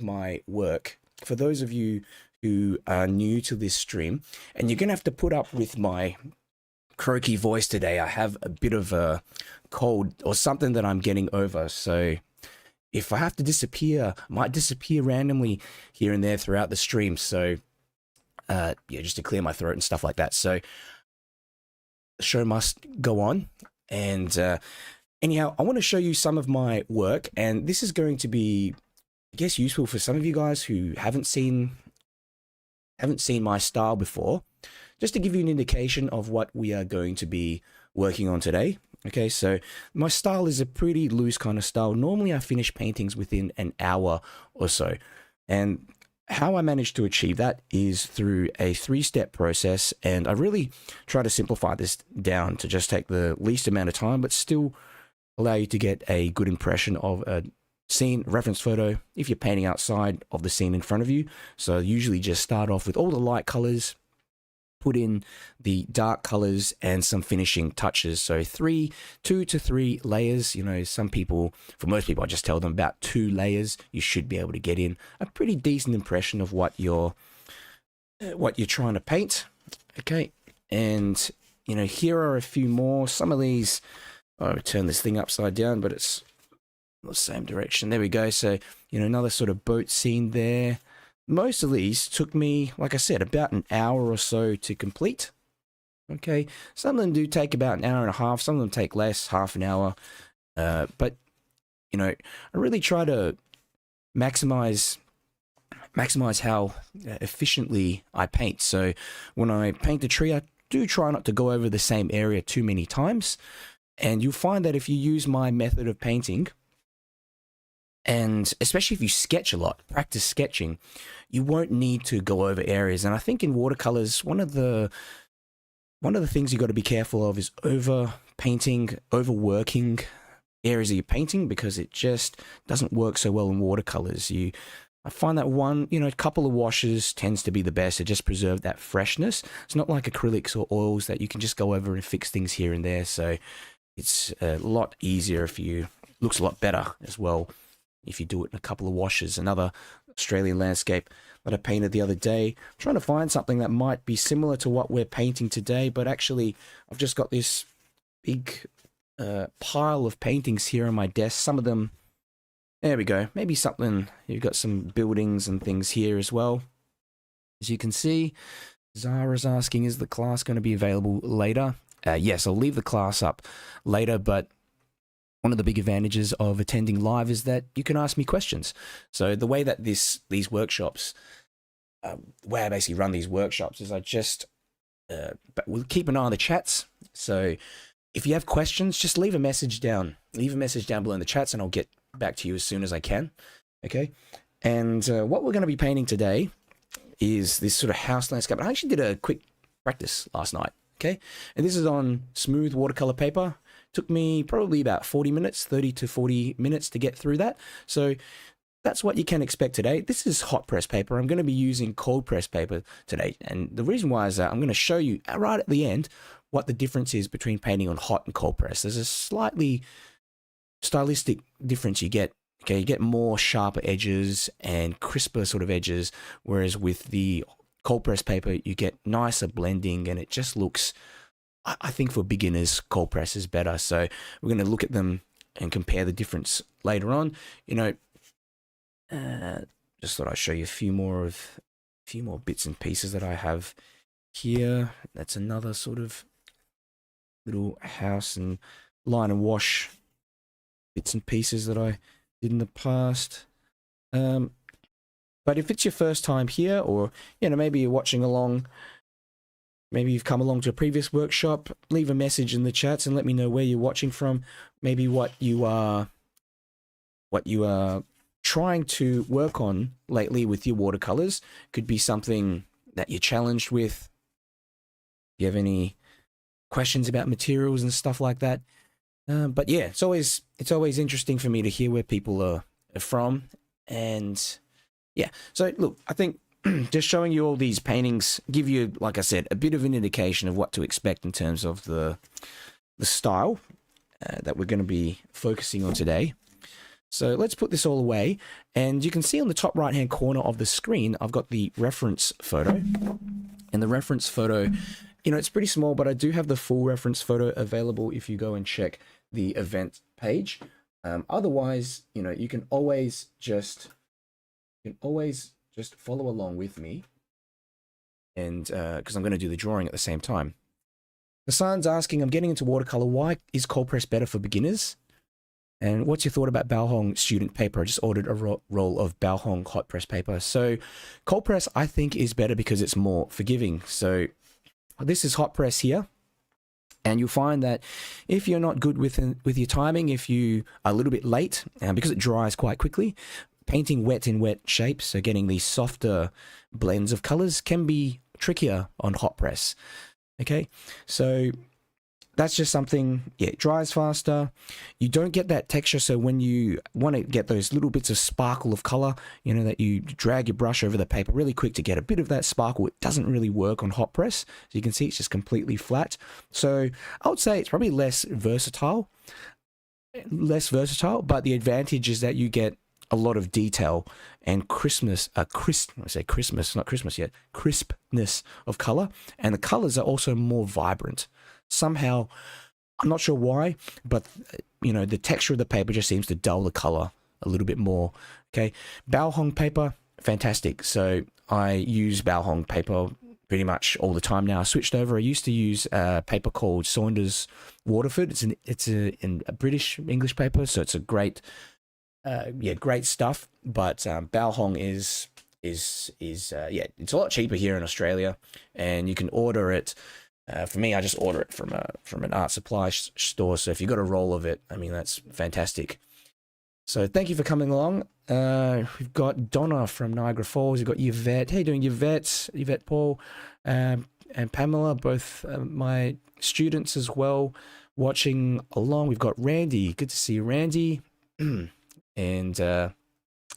my work, for those of you who are new to this stream, and you're going to have to put up with my croaky voice today. I have a bit of a cold or something that I'm getting over. So if I have to disappear, I might disappear randomly here and there throughout the stream. So yeah, just to clear my throat and stuff like that. So the show must go on. And anyhow, I want to show you some of my work, and this is going to be, I guess, useful for some of you guys who haven't seen my style before, just to give you an indication of what we are going to be working on today. Okay, so my style is a pretty loose kind of style. Normally I finish paintings within an hour or so, and how I managed to achieve that is through a 3-step process, and I really try to simplify this down to just take the least amount of time, but still allow you to get a good impression of a scene, reference photo, if you're painting outside of the scene in front of you. So usually just start off with all the light colors, put in the dark colors and some finishing touches. So 2 to 3 layers. You know, for most people, I just tell them about 2 layers. You should be able to get in a pretty decent impression of what you're trying to paint. Okay, and you know, here are a few more. Some of these, I'll turn this thing upside down, but it's the same direction. There we go. So, you know, another sort of boat scene there. Most of these took me, like I said, about an hour or so to complete. Okay, some of them do take about an hour and a half. Some of them take less, half an hour. But, you know, I really try to maximize how efficiently I paint. So when I paint a tree, I do try not to go over the same area too many times. And you'll find that if you use my method of painting, and especially if you sketch a lot, practice sketching, you won't need to go over areas. And I think in watercolors, one of the things you got to be careful of is over painting, overworking areas that you're painting, because it just doesn't work so well in watercolors. I find that a couple of washes tends to be the best to just preserve that freshness. It's not like acrylics or oils that you can just go over and fix things here and there. So it's a lot easier looks a lot better as well if you do it in a couple of washes. Another Australian landscape that I painted the other day. I'm trying to find something that might be similar to what we're painting today, but actually I've just got this big pile of paintings here on my desk. Some of them, there we go. Maybe something, you've got some buildings and things here as well. As you can see, Zara's asking, is the class going to be available later? Yes, I'll leave the class up later, but one of the big advantages of attending live is that you can ask me questions. So the way that these workshops, the way I basically run these workshops is but we'll keep an eye on the chats. So if you have questions, just leave a message down. Leave a message down below in the chats and I'll get back to you as soon as I can. Okay. And what we're going to be painting today is this sort of house landscape. I actually did a quick practice last night. Okay. And this is on smooth watercolor paper. Took me probably about 40 minutes, 30 to 40 minutes to get through that. So that's what you can expect today. This is hot press paper. I'm going to be using cold press paper today. And the reason why is that I'm going to show you right at the end what the difference is between painting on hot and cold press. There's a slightly stylistic difference you get. Okay, you get more sharper edges and crisper sort of edges, whereas with the cold press paper, you get nicer blending and it just looks, I think for beginners, cold press is better. So we're going to look at them and compare the difference later on. You know, just thought I'd show you a few more bits and pieces that I have here. That's another sort of little house and line and wash bits and pieces that I did in the past. But if it's your first time here, or you know, maybe you're watching along, maybe you've come along to a previous workshop, leave a message in the chats and let me know where you're watching from. Maybe what you are trying to work on lately with your watercolors. Could be something that you're challenged with. Do you have any questions about materials and stuff like that? But yeah, it's always interesting for me to hear where people are from. And yeah, so look, I think just showing you all these paintings give you, like I said, a bit of an indication of what to expect in terms of the style that we're going to be focusing on today. So let's put this all away. And you can see on the top right-hand corner of the screen, I've got the reference photo. And the reference photo, you know, it's pretty small, but I do have the full reference photo available if you go and check the event page. Otherwise, you know, you can always just follow along with me. And because I'm going to do the drawing at the same time. Hassan's asking, I'm getting into watercolor. Why is cold press better for beginners? And what's your thought about Baohong student paper? I just ordered a roll of Baohong hot press paper. So cold press, I think, is better because it's more forgiving. So this is hot press here. And you'll find that if you're not good with your timing, if you are a little bit late, because it dries quite quickly, painting wet in wet shapes, so getting these softer blends of colors can be trickier on hot press. Okay, so that's just something, yeah, it dries faster. You don't get that texture, so when you want to get those little bits of sparkle of color, you know, that you drag your brush over the paper really quick to get a bit of that sparkle, it doesn't really work on hot press. So you can see it's just completely flat. So I would say it's probably less versatile, but the advantage is that you get a lot of detail and crispness of color, and the colors are also more vibrant. Somehow, I'm not sure why, but you know, the texture of the paper just seems to dull the color a little bit more. Okay, Baohong paper, fantastic. So I use Baohong paper pretty much all the time now. I switched over. I used to use a paper called Saunders Waterford. It's a British English paper, so it's a great, great stuff. But Baohong is it's a lot cheaper here in Australia, and you can order it. For me, I just order it from an art supply store. So if you got a roll of it, I mean, that's fantastic. So thank you for coming along. We've got Donna from Niagara Falls. We've got Yvette. How you doing, Yvette? Yvette Paul and Pamela, both my students as well, watching along. We've got Randy. Good to see you, Randy. And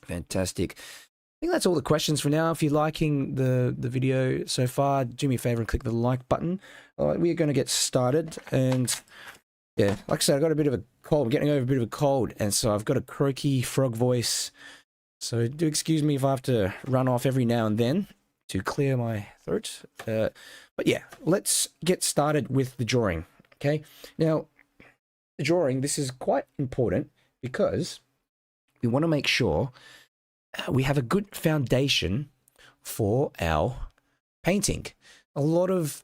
fantastic. I think that's all the questions for now. If you're liking the video so far, do me a favor and click the like button. All right, we are going to get started. And yeah, like I said, I got a bit of a cold. I'm getting over a bit of a cold, and so I've got a croaky frog voice. So do excuse me if I have to run off every now and then to clear my throat. But yeah, let's get started with the drawing. Okay, now the drawing, this is quite important because we want to make sure we have a good foundation for our painting. A lot of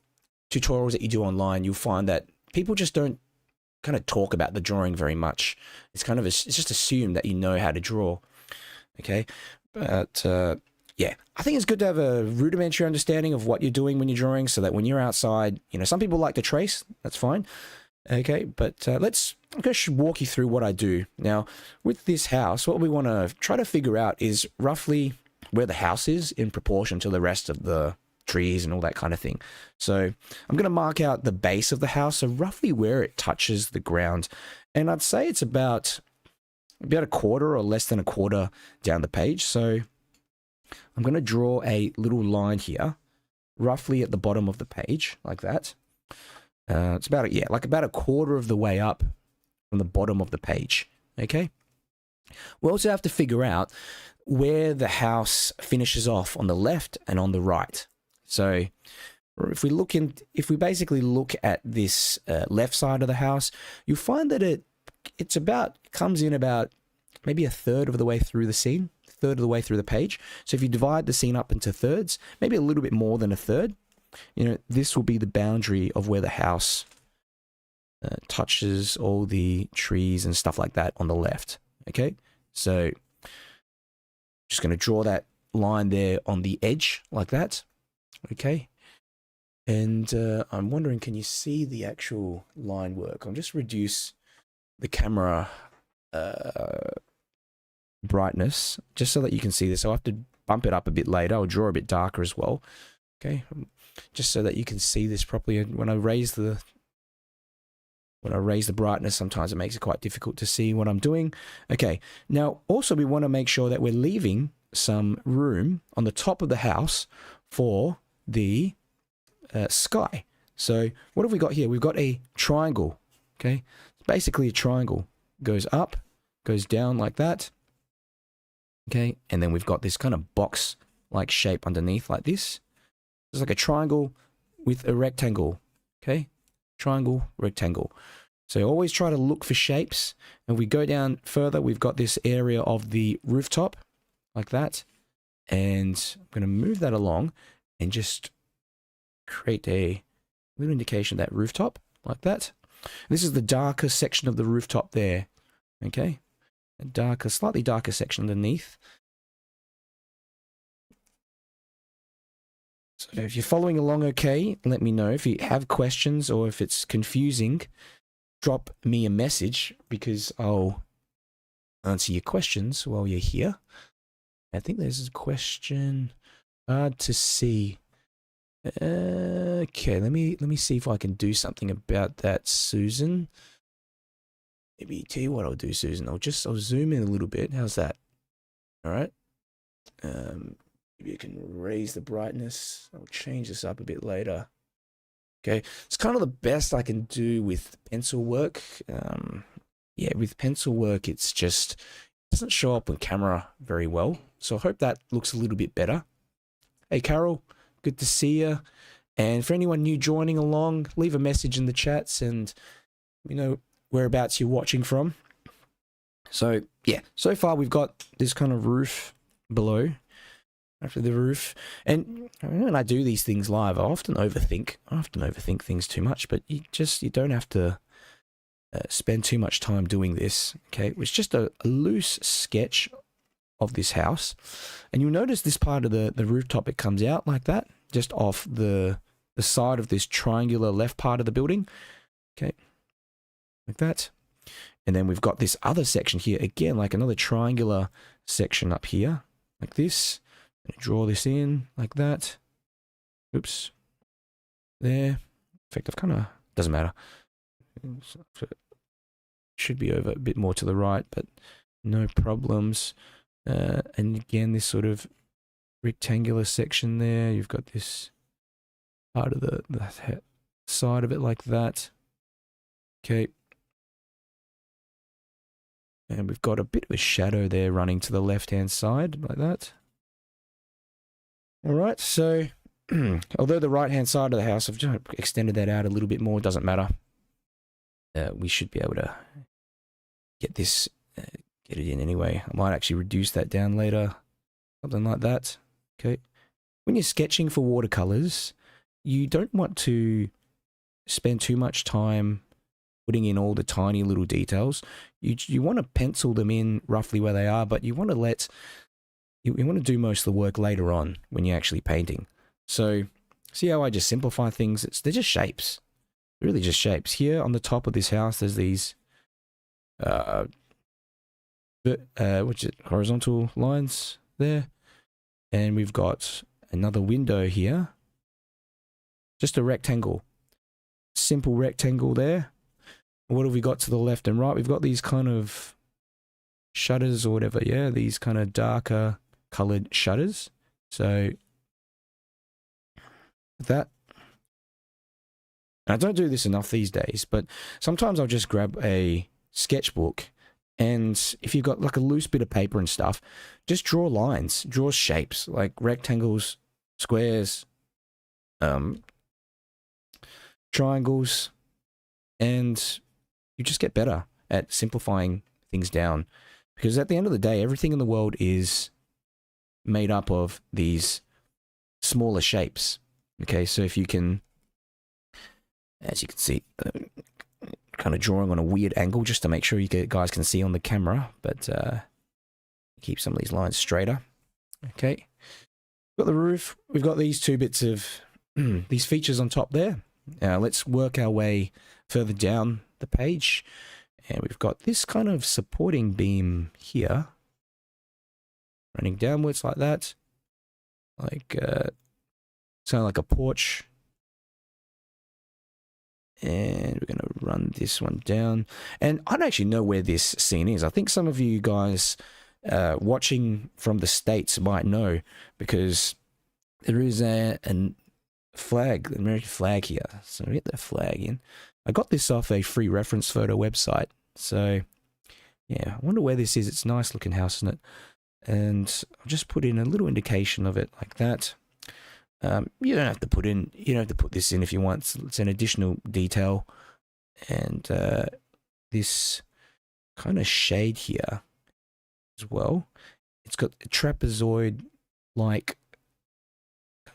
tutorials that you do online, you'll find that people just don't kind of talk about the drawing very much. It's kind of it's just assumed that you know how to draw. Okay, but yeah, I think it's good to have a rudimentary understanding of what you're doing when you're drawing, so that when you're outside, you know, some people like to trace. That's fine. Okay, but I'm going to walk you through what I do. Now, with this house, what we want to try to figure out is roughly where the house is in proportion to the rest of the trees and all that kind of thing. So I'm going to mark out the base of the house, so roughly where it touches the ground. And I'd say it's about a quarter or less than a quarter down the page. So I'm going to draw a little line here, roughly at the bottom of the page, like that. It's about a quarter of the way up from the bottom of the page. Okay. We also have to figure out where the house finishes off on the left and on the right. So if we basically look at this left side of the house, you'll find that it comes in about maybe a third of the way through the scene, third of the way through the page. So if you divide the scene up into thirds, maybe a little bit more than a third, you know, this will be the boundary of where the house touches all the trees and stuff like that on the left. Okay, so just going to draw that line there on the edge like that. Okay, and I'm wondering, can you see the actual line work? I'll just reduce the camera brightness just so that you can see this. I'll have to bump it up a bit later. I'll draw a bit darker as well. Okay, just so that you can see this properly. And when I raise the brightness, sometimes it makes it quite difficult to see what I'm doing. Okay, now also we want to make sure that we're leaving some room on the top of the house for the sky. So what have we got here? We've got a triangle. Okay, it's basically a triangle. Goes up, goes down like that. Okay, and then we've got this kind of box-like shape underneath like this. It's like a triangle with a rectangle. Okay, triangle, rectangle. So always try to look for shapes. And we go down further, we've got this area of the rooftop, like that. And I'm going to move that along and just create a little indication of that rooftop, like that. This is the darker section of the rooftop there. Okay, a darker, slightly darker section underneath. So if you're following along okay, let me know. If you have questions or if it's confusing, drop me a message because I'll answer your questions while you're here. I think there's a question. Hard to see. Okay, let me see if I can do something about that, Susan. Maybe tell you what I'll do, Susan. I'll zoom in a little bit. How's that? All right. Maybe you can raise the brightness. I'll change this up a bit later. Okay, it's kind of the best I can do with pencil work. Yeah, with pencil work, it doesn't show up on camera very well. So I hope that looks a little bit better. Hey, Carol, good to see you. And for anyone new joining along, leave a message in the chats and you know whereabouts you're watching from. So yeah, so far we've got this kind of roof below. After the roof, and when I do these things live, I often overthink things too much. But you don't have to spend too much time doing this. Okay, it was just a loose sketch of this house, and you'll notice this part of the rooftop, it comes out like that, just off the side of this triangular left part of the building. Okay, like that, and then we've got this other section here again, like another triangular section up here, like this. Draw this in like that. Oops. There. In fact, I've kind of... Doesn't matter. Should be over a bit more to the right, but no problems. And again, this sort of rectangular section there. You've got this part of the side of it like that. Okay. And we've got a bit of a shadow there running to the left-hand side like that. All right, so although the right-hand side of the house, I've just extended that out a little bit more, doesn't matter. We should be able to get this, get it in anyway. I might actually reduce that down later, something like that. Okay. When you're sketching for watercolors, you don't want to spend too much time putting in all the tiny little details. You want to pencil them in roughly where they are, but you want to you want to do most of the work later on when you're actually painting. So see how I just simplify things? They're just shapes. Really just shapes. Here on the top of this house, there's these horizontal lines there. And we've got another window here. Just a rectangle. Simple rectangle there. What have we got to the left and right? We've got these kind of shutters or whatever, yeah? These kind of darker colored shutters. So that, I don't do this enough these days, but sometimes I'll just grab a sketchbook, and if you've got like a loose bit of paper and stuff, just draw lines, draw shapes like rectangles, squares, triangles, and you just get better at simplifying things down. Because at the end of the day, everything in the world is made up of these smaller shapes. Okay, so if you can, as you can see, kind of drawing on a weird angle just to make sure you guys can see on the camera, but keep some of these lines straighter. Okay, got the roof. We've got these two bits of these features on top there. Let's work our way further down the page, and we've got this kind of supporting beam here, running downwards like that, like sound like a porch. And we're going to run this one down. And I don't actually know where this scene is. I think some of you guys watching from the States might know, because there is a flag, the American flag here. So we get that flag in. I got this off a free reference photo website. So Yeah, I wonder where this is. It's a nice looking house, isn't it? And I'll just put in a little indication of it like that. You don't have to put in, you don't have to put this in if you want. It's an additional detail. And this kind of shade here as well. It's got a trapezoid like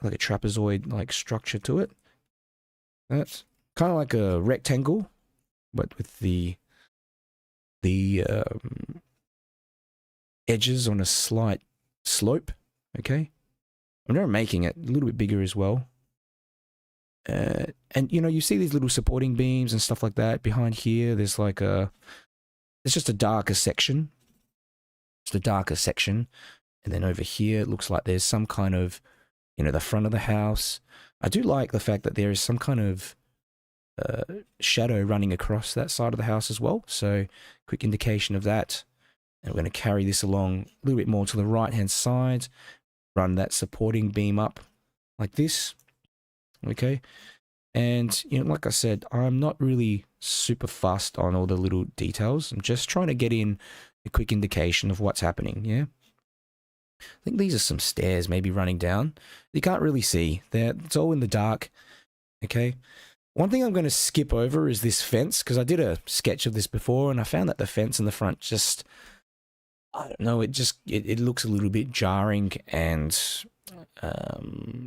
a trapezoid like structure to it. That's kind of like a rectangle, but with the edges on a slight slope. Okay, I'm now making it a little bit bigger as well. And you know, you see these little supporting beams and stuff like that behind here. There's like it's just a darker section. It's the darker section, and then over here it looks like there's some kind of, you know, the front of the house. I do like the fact that there is some kind of shadow running across that side of the house as well. So quick indication of that. And we're going to carry this along a little bit more to the right hand side, run that supporting beam up like this. Okay. And, you know, like I said, I'm not really super fussed on all the little details. I'm just trying to get in a quick indication of what's happening. Yeah. I think these are some stairs maybe running down. You can't really see. It's all in the dark. Okay. One thing I'm going to skip over is this fence, because I did a sketch of this before and I found that the fence in the front just, I don't know, it looks a little bit jarring and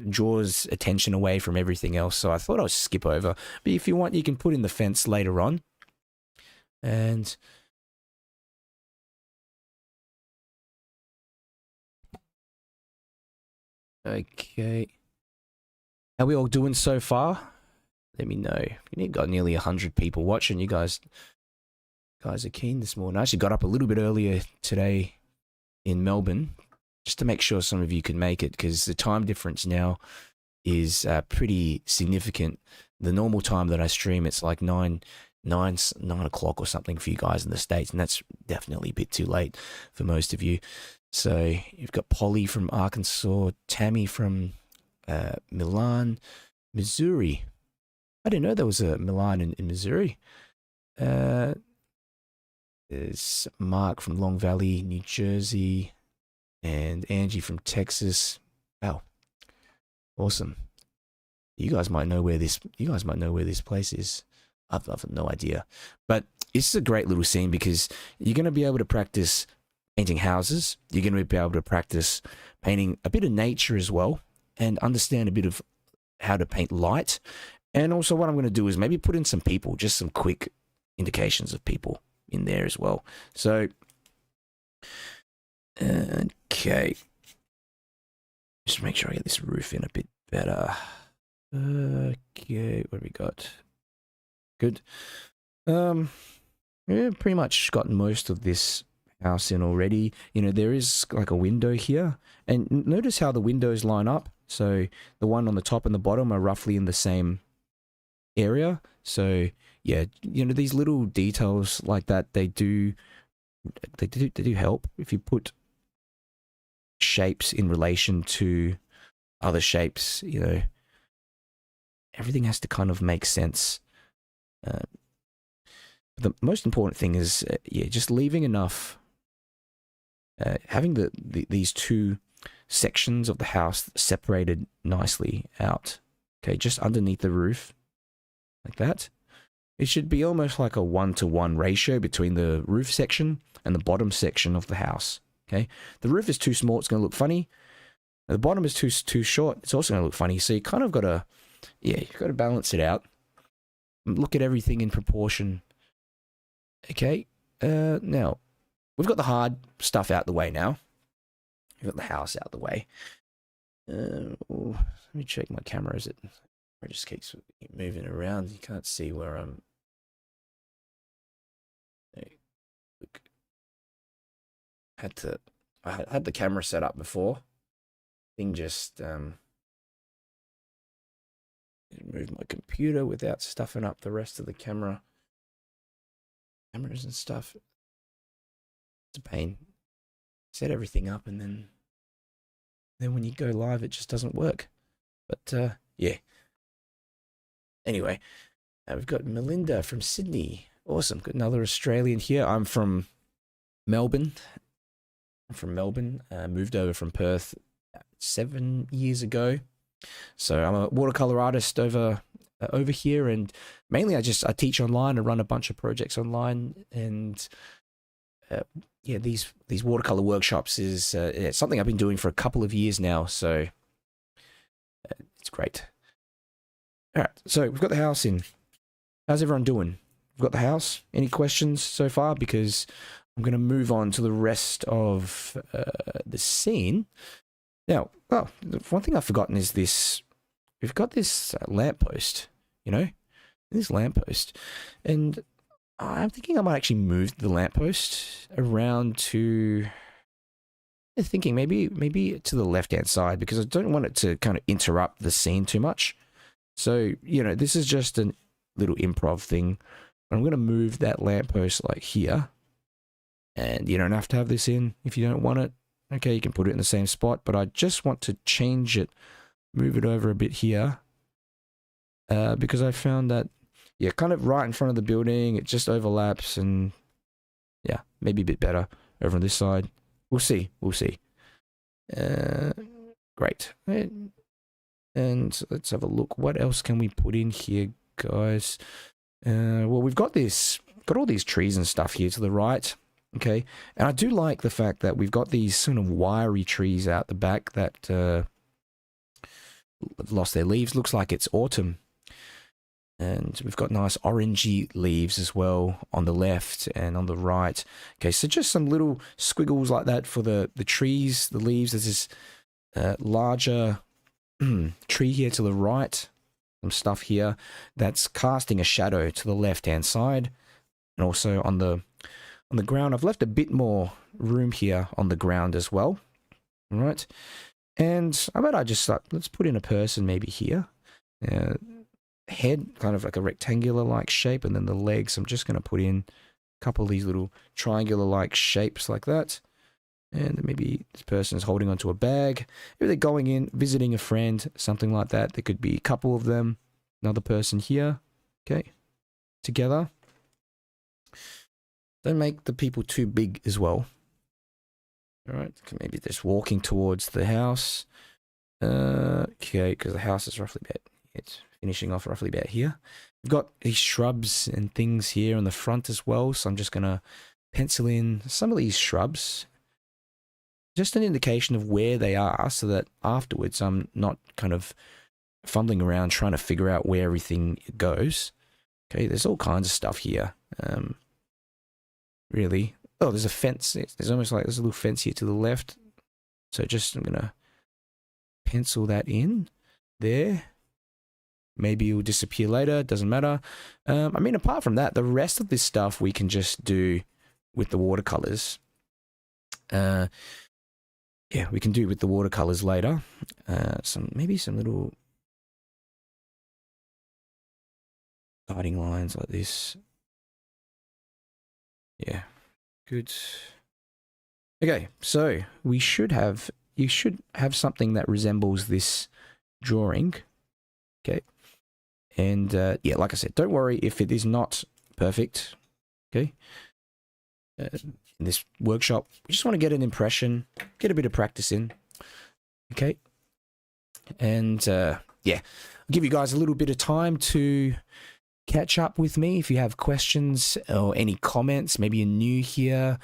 draws attention away from everything else. So I thought I'd skip over. But if you want, you can put in the fence later on. And okay. How are we all doing so far? Let me know. We've got nearly 100 people watching. You guys are keen this morning. I actually got up a little bit earlier today in Melbourne just to make sure some of you could make it, because the time difference now is pretty significant. The normal time that I stream, it's like 9 o'clock or something for you guys in the States, and that's definitely a bit too late for most of you. So you've got Polly from Arkansas, Tammy from Milan, Missouri. I didn't know there was a Milan in Missouri. There's Mark from Long Valley, New Jersey, and Angie from Texas. Wow, awesome! You guys might know where this place is. I've no idea, but this is a great little scene because you're going to be able to practice painting houses. You're going to be able to practice painting a bit of nature as well, and understand a bit of how to paint light. And also what I'm going to do is maybe put in some people, just some quick indications of people in there as well. So, okay. Just make sure I get this roof in a bit better. Okay, what have we got? Good. Yeah, pretty much gotten most of this house in already. You know, there is like a window here. And notice how the windows line up. So the one on the top and the bottom are roughly in the same area. So yeah, you know, these little details like that, they do help. If you put shapes in relation to other shapes, you know, everything has to kind of make sense. The most important thing is yeah, just leaving enough, having these two sections of the house separated nicely out. Okay, just underneath the roof. Like that. It should be almost like a 1-to-1 ratio between the roof section and the bottom section of the house. Okay, the roof is too small, it's going to look funny. The bottom is too short, it's also going to look funny. So you kind of got to, yeah, you've got to balance it out. Look at everything in proportion. Okay, now we've got the hard stuff out the way now. We've got the house out the way. Let me check my camera. Is it? It just keeps moving around. You can't see where I'm. Look. I had the camera set up before. Thing just move my computer without stuffing up the rest of the cameras and stuff. It's a pain. Set everything up and then when you go live, it just doesn't work. But yeah. Anyway, we've got Melinda from Sydney. Awesome. Got another Australian here. I'm from Melbourne. I'm from Melbourne. Moved over from Perth 7 years ago. So I'm a watercolor artist over here, and mainly I teach online. I run a bunch of projects online, and yeah, these watercolor workshops is it's something I've been doing for a couple of years now. So it's great. All right, so we've got the house in. How's everyone doing? We've got the house. Any questions so far? Because I'm going to move on to the rest of the scene. Now, oh, one thing I've forgotten is this. We've got this lamppost, you know? This lamppost. And I'm thinking I might actually move the lamppost around to... I'm thinking maybe to the left-hand side, because I don't want it to kind of interrupt the scene too much. So, you know, this is just a little improv thing. I'm going to move that lamppost like here. And you don't have to have this in if you don't want it. Okay, you can put it in the same spot, but I just want to change it, move it over a bit here. Because I found that, yeah, kind of right in front of the building, it just overlaps, and yeah, maybe a bit better over on this side. We'll see, we'll see. Great. And let's have a look. What else can we put in here, guys? Well, we've got all these trees and stuff here to the right. Okay, and I do like the fact that we've got these sort of wiry trees out the back that lost their leaves. Looks like it's autumn. And we've got nice orangey leaves as well on the left and on the right. Okay, so just some little squiggles like that for the trees, the leaves. There's this larger tree here to the right. Some stuff here that's casting a shadow to the left-hand side. And also on the ground, I've left a bit more room here on the ground as well. All right. And I bet I just let's put in a person maybe here. Head, kind of like a rectangular-like shape, and then the legs, I'm just going to put in a couple of these little triangular-like shapes like that. And maybe this person is holding onto a bag. Maybe they're going in, visiting a friend, something like that. There could be a couple of them. Another person here. Okay. Together. Don't make the people too big as well. All right. Maybe just walking towards the house. Okay, because the house is roughly about, it's finishing off roughly about here. We've got these shrubs and things here on the front as well. So I'm just going to pencil in some of these shrubs. Just an indication of where they are, so that afterwards I'm not kind of fumbling around trying to figure out where everything goes. Okay, there's all kinds of stuff here. Really. Oh, there's a fence. There's almost like there's a little fence here to the left. So I'm going to pencil that in there. Maybe it will disappear later. Doesn't matter. I mean, apart from that, the rest of this stuff we can just do with the watercolors. Yeah, we can do it with the watercolors later. Maybe some little guiding lines like this. Yeah, good. Okay, so you should have something that resembles this drawing. Okay, and yeah, like I said, don't worry if it is not perfect. Okay. In this workshop, we just want to get an impression, get a bit of practice in. Okay. And yeah, I'll give you guys a little bit of time to catch up with me. If you have questions or any comments, maybe you're new here,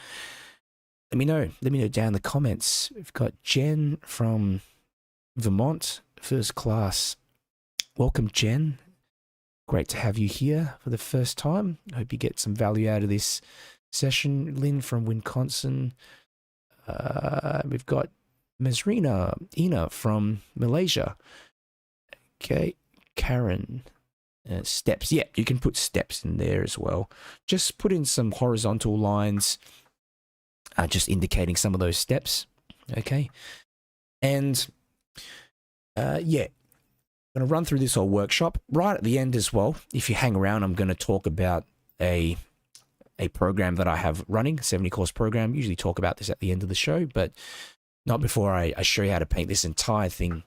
let me know. Let me know down in the comments. We've got Jen from Vermont, first class. Welcome, Jen. Great to have you here for the first time. I hope you get some value out of this session. Lynn from Wisconsin. We've got Mazrina Ina from Malaysia. Okay, Karen. Steps. Yeah, you can put steps in there as well. Just put in some horizontal lines, just indicating some of those steps. Okay, and yeah, I'm going to run through this whole workshop right at the end as well. If you hang around, I'm going to talk about a program that I have running, a 70-course program. Usually talk about this at the end of the show, but not before I show you how to paint this entire thing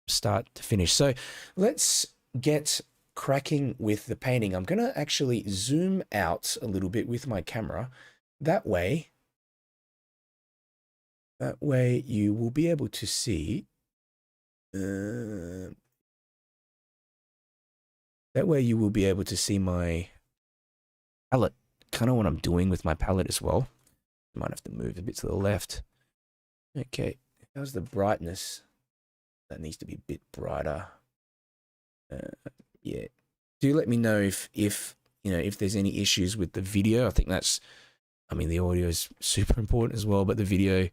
start to finish. So let's get cracking with the painting. I'm going to actually zoom out a little bit with my camera. That way That way you will be able to see. That way you will be able to see my palette, kind of what I'm doing with my palette as well. I might have to move a bit to the left. Okay, how's the brightness? That needs to be a bit brighter. Yeah, do let me know if you know, if there's any issues with the video. I think that's, I mean, the audio is super important as well, but the video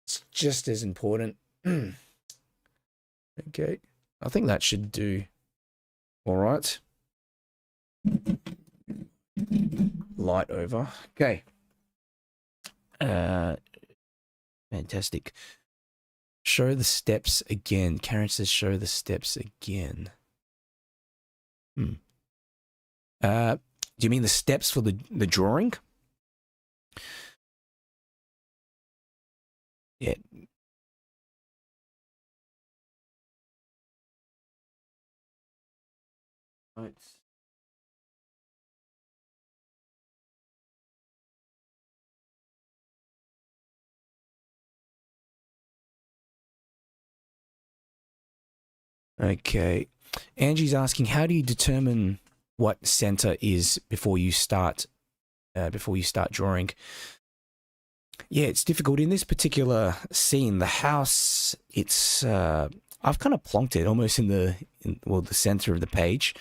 is just as important. Okay, I think that should do all right. Light over. Okay. Fantastic. Show the steps again. Karen says show the steps again. Do you mean the steps for the drawing? Yeah. Right. Okay. Angie's asking, how do you determine what center is before you start drawing? Yeah, it's difficult in this particular scene. The house, it's I've kind of plonked it almost in the center of the page,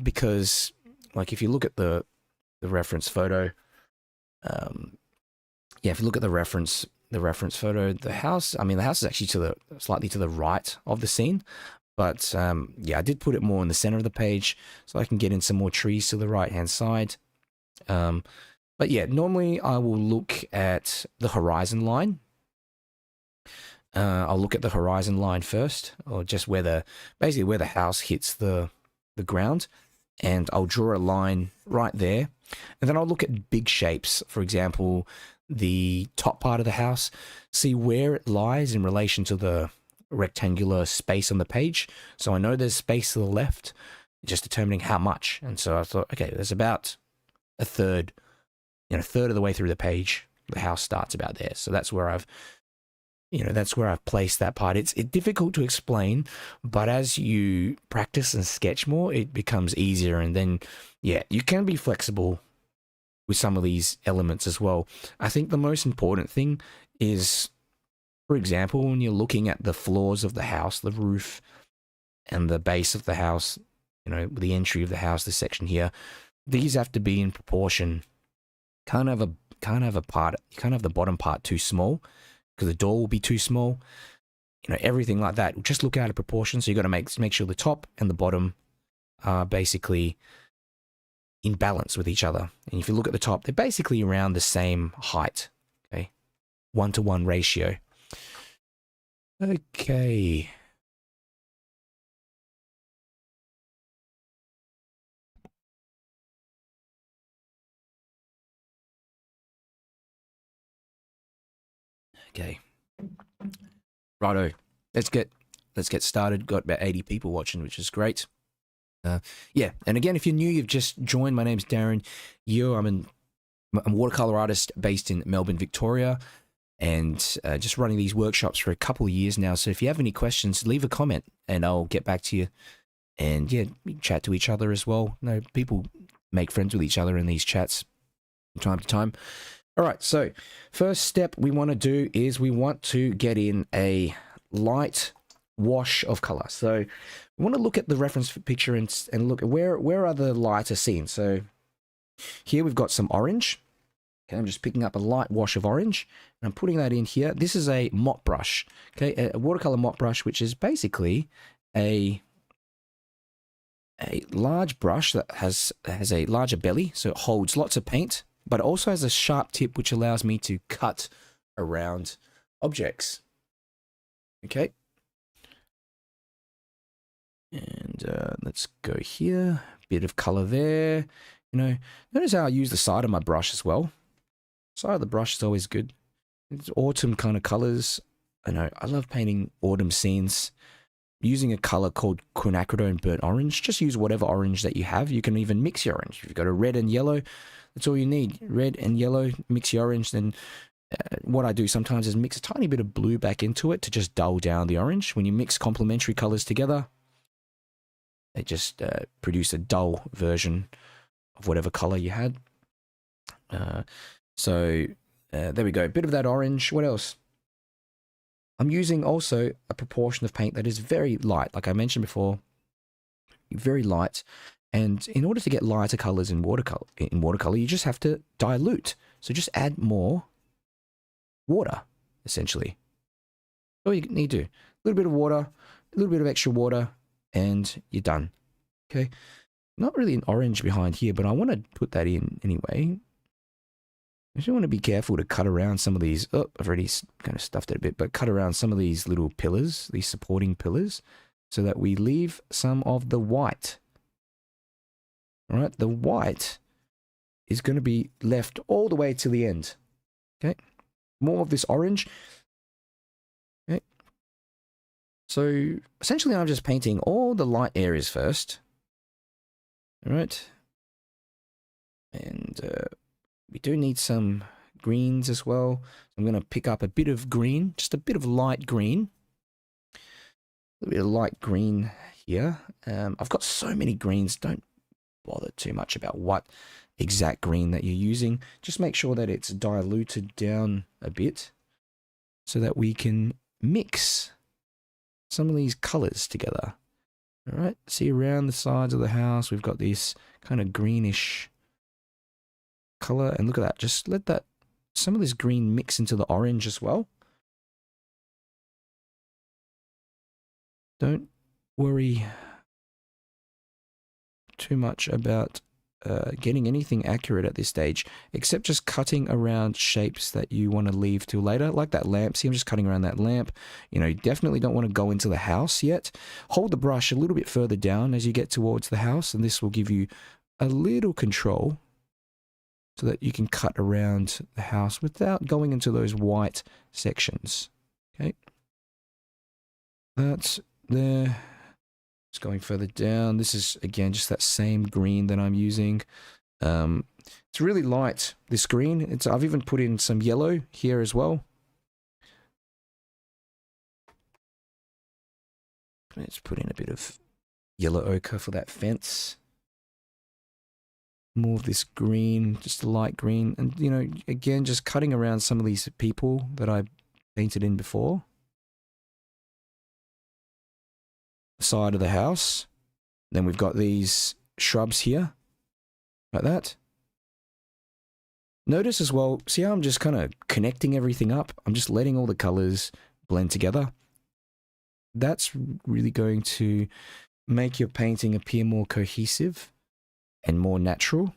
because like if you look at the reference photo, yeah, if you look at the reference photo, the house, I mean, the house is actually slightly to the right of the scene, but yeah, I did put it more in the center of the page so I can get in some more trees to the right hand side. But yeah, normally I will look at the horizon line. I'll look at the horizon line first, or just basically where the house hits the ground, and I'll draw a line right there. And then I'll look at big shapes, for example, the top part of the house, see where it lies in relation to the rectangular space on the page. So I know there's space to the left, just determining how much. And so I thought, okay, there's about a third of the way through the page, the house starts about there. So that's where I've placed that part. It's difficult to explain, but as you practice and sketch more, it becomes easier. And then, yeah, you can be flexible with some of these elements as well. I think the most important thing is, for example, when you're looking at the floors of the house, the roof and the base of the house, the entry of the house, this section here, these have to be in proportion. Can't have the bottom part too small, because the door will be too small. Everything like that will just look out of proportion. So you got to make sure the top and the bottom are basically in balance with each other. And if you look at the top, they're basically around the same height. Okay, 1-to-1 ratio. Okay. Okay. Righto. Let's get started. Got about 80 people watching, which is great. Yeah, and again, if you're new, you've just joined, my name's Darren Yeo. I'm a watercolor artist based in Melbourne, Victoria, and just running these workshops for a couple of years now. So if you have any questions, leave a comment and I'll get back to you. And yeah, we can chat to each other as well. People make friends with each other in these chats from time to time. All right, so first step we want to do is we want to get in a light wash of color. So we want to look at the reference picture and look at where are the lighter scenes. So here we've got some orange. Okay, I'm just picking up a light wash of orange and I'm putting that in here. This is a mop brush, okay, a watercolor mop brush, which is basically a large brush that has a larger belly, so it holds lots of paint, but it also has a sharp tip which allows me to cut around objects. Okay. And let's go here, bit of color there. Notice how I use the side of my brush as well. Side of the brush is always good. It's autumn kind of colors. I love painting autumn scenes. Using a color called quinacridone burnt orange. Just use whatever orange that you have. You can even mix your orange. If you've got a red and yellow, that's all you need. Red and yellow, mix your orange, then what I do sometimes is mix a tiny bit of blue back into it to just dull down the orange. When you mix complementary colors together, they just produce a dull version of whatever color you had. So there we go. A bit of that orange. What else? I'm using also a proportion of paint that is very light. Like I mentioned before, very light. And in order to get lighter colors in watercolor, you just have to dilute. So just add more water, essentially. All you need to do. A little bit of water, a little bit of extra water, and you're done. Okay. Not really an orange behind here, but I want to put that in anyway. I just want to be careful to cut around some of these. Oh, I've already kind of stuffed it a bit, but cut around some of these little pillars, these supporting pillars, so that we leave some of the white. All right, the white is going to be left all the way to the end. Okay, more of this orange. Okay, so essentially I'm just painting all the light areas first. All right, and we do need some greens as well. I'm going to pick up a bit of green, just a bit of light green. A little bit of light green here. I've got so many greens, don't bother too much about what exact green that you're using. Just make sure that it's diluted down a bit so that we can mix some of these colors together. All right, see around the sides of the house, we've got this kind of greenish color, and look at that. Just let that, some of this green mix into the orange as well. Don't worry too much about getting anything accurate at this stage, except just cutting around shapes that you want to leave till later, like that lamp. See, I'm just cutting around that lamp. You know, you definitely don't want to go into the house yet. Hold the brush a little bit further down as you get towards the house, and this will give you a little control so that you can cut around the house without going into those white sections. Okay, that's there. Just going further down. This is, again, just that same green that I'm using. It's really light, this green. I've even put in some yellow here as well. Let's put in a bit of yellow ochre for that fence. More of this green, just a light green. And, you know, again, just cutting around some of these people that I painted in before. Side of the house. Then we've got these shrubs here, like that. Notice as well, see how I'm just kind of connecting everything up? I'm just letting all the colors blend together. That's really going to make your painting appear more cohesive and more natural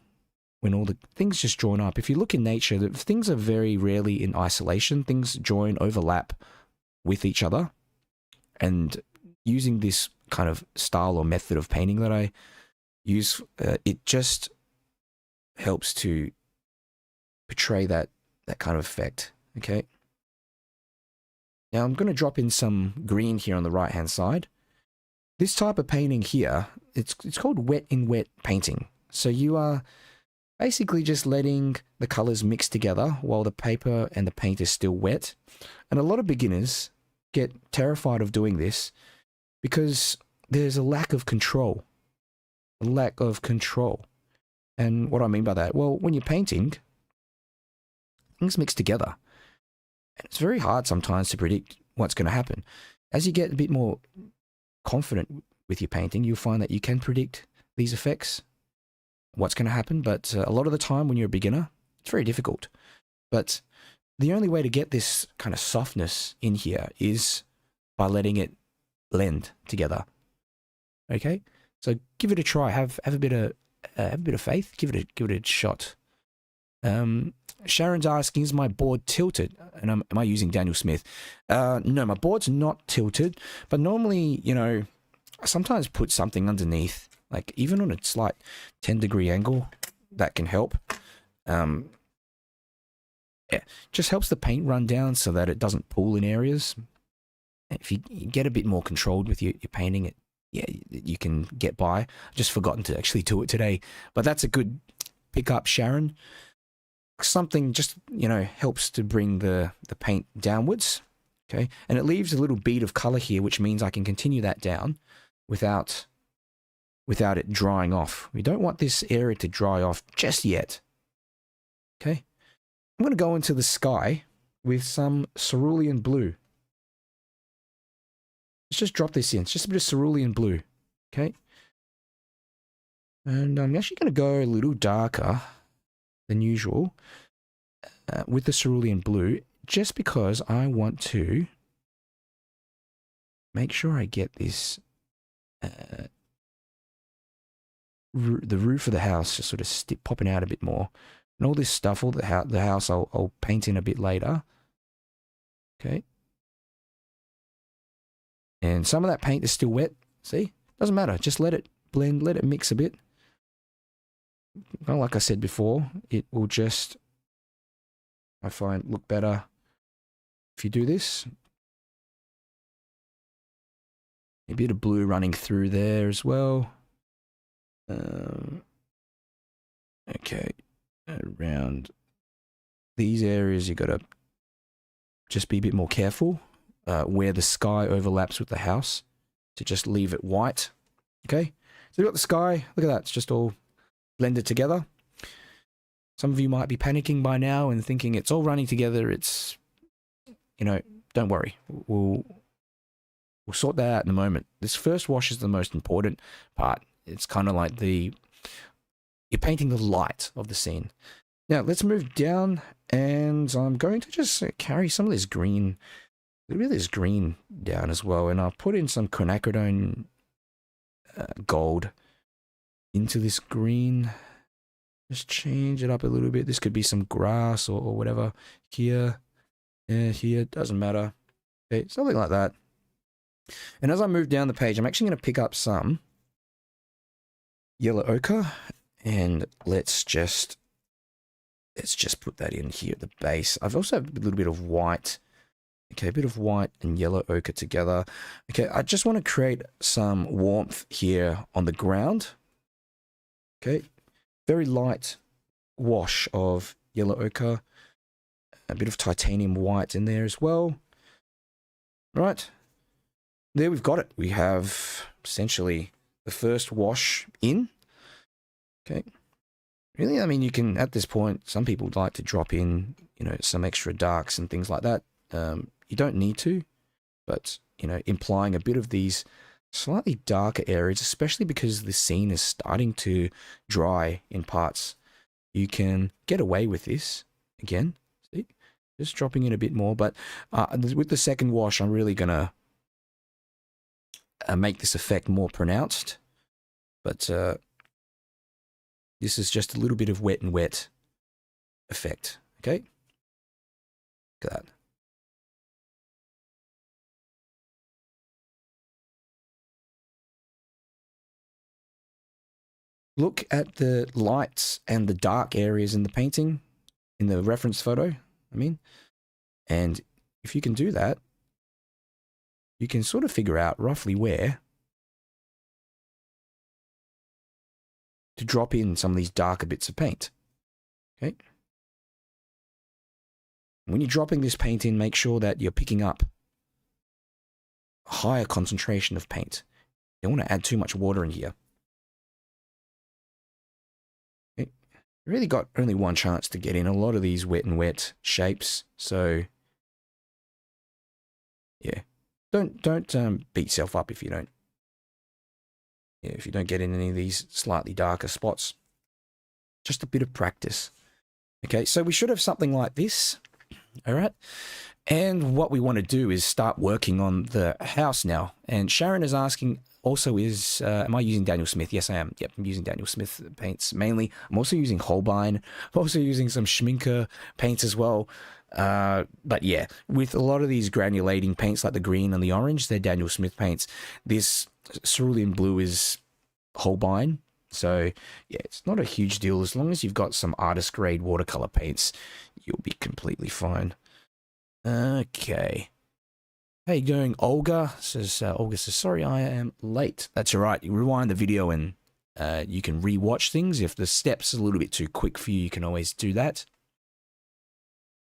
when all the things just join up. If you look in nature, things are very rarely in isolation. Things join, overlap with each other. And using this kind of style or method of painting that I use, it just helps to portray that kind of effect. Okay. Now I'm going to drop in some green here on the right hand side. This type of painting here, it's called wet in wet painting. So you are basically just letting the colors mix together while the paper and the paint is still wet. And a lot of beginners get terrified of doing this because there's a lack of control. A lack of control. And what do I mean by that? Well, when you're painting, things mix together. And it's very hard sometimes to predict what's going to happen. As you get a bit more confident with your painting, you'll find that you can predict these effects, what's going to happen. But a lot of the time when you're a beginner, it's very difficult. But the only way to get this kind of softness in here is by letting it blend together. Okay, so give it a try. Have a bit of faith. Give it a shot. Sharon's asking, is my board tilted? And am I using Daniel Smith? No, my board's not tilted. But normally, you know, I sometimes put something underneath, like even on a slight 10-degree angle. That can help. Yeah, just helps the paint run down so that it doesn't pool in areas. If you get a bit more controlled with your painting, it, yeah, you can get by. I've just forgotten to actually do it today. But that's a good pick up, Sharon. something just, you know, helps to bring the paint downwards. Okay, and it leaves a little bead of color here, which means I can continue that down without it drying off. We don't want this area to dry off just yet. Okay, I'm going to go into the sky with some cerulean blue. Let's just drop this in. It's just a bit of cerulean blue. Okay, and I'm actually going to go a little darker than usual with the cerulean blue, just because I want to make sure I get this the roof of the house just sort of popping out a bit more. And all this stuff, all the house I'll paint in a bit later. Okay. And some of that paint is still wet. See? Doesn't matter. Just let it blend, let it mix a bit. Well, like I said before, it will just, I find, look better if you do this. A bit of blue running through there as well. Okay, around these areas you got to just be a bit more careful where the sky overlaps with the house, to just leave it white. Okay, so you've got the sky, look at that, it's just all blended together. Some of you might be panicking by now and thinking it's all running together. It's, you know, don't worry, we'll sort that out in a moment. This first wash is the most important part. It's kind of like you're painting the light of the scene. Now let's move down, and I'm going to just carry some of this green, a little bit of this green down as well, and I'll put in some quinacridone gold into this green. Just change it up a little bit. This could be some grass or whatever. Here, here, doesn't matter. Okay, something like that. And as I move down the page, I'm actually going to pick up some yellow ochre, and let's just put that in here at the base. I've also have a little bit of white. Okay, a bit of white and yellow ochre together. Okay, I just want to create some warmth here on the ground. Okay, very light wash of yellow ochre, a bit of titanium white in there as well. Right, there we've got it. We have essentially the first wash in. Okay, really, I mean, you can, at this point, some people would like to drop in, you know, some extra darks and things like that. You don't need to, but, you know, implying a bit of these slightly darker areas, especially because the scene is starting to dry in parts. You can get away with this again. See, just dropping in a bit more, but with the second wash, I'm really gonna make this effect more pronounced. But this is just a little bit of wet and wet effect. Okay, look at that. Look at the lights and the dark areas in the painting, in the reference photo, I mean. And if you can do that, you can sort of figure out roughly where to drop in some of these darker bits of paint. Okay. When you're dropping this paint in, make sure that you're picking up a higher concentration of paint. You don't want to add too much water in here. You really got only one chance to get in a lot of these wet and wet shapes, so yeah, don't beat yourself up if you don't get in any of these slightly darker spots. Just a bit of practice. Okay, so we should have something like this. All right, and what we want to do is start working on the house now. And Sharon is asking, also, am I using Daniel Smith? Yes, I am. Yep, I'm using Daniel Smith paints mainly. I'm also using Holbein. I'm also using some Schminker paints as well. But yeah, with a lot of these granulating paints like the green and the orange, they're Daniel Smith paints. This cerulean blue is Holbein. So yeah, it's not a huge deal. As long as you've got some artist grade watercolor paints, you'll be completely fine. Okay. How you doing, Olga? Olga says, sorry, I am late. That's all right. You rewind the video and you can rewatch things. If the steps are a little bit too quick for you, you can always do that.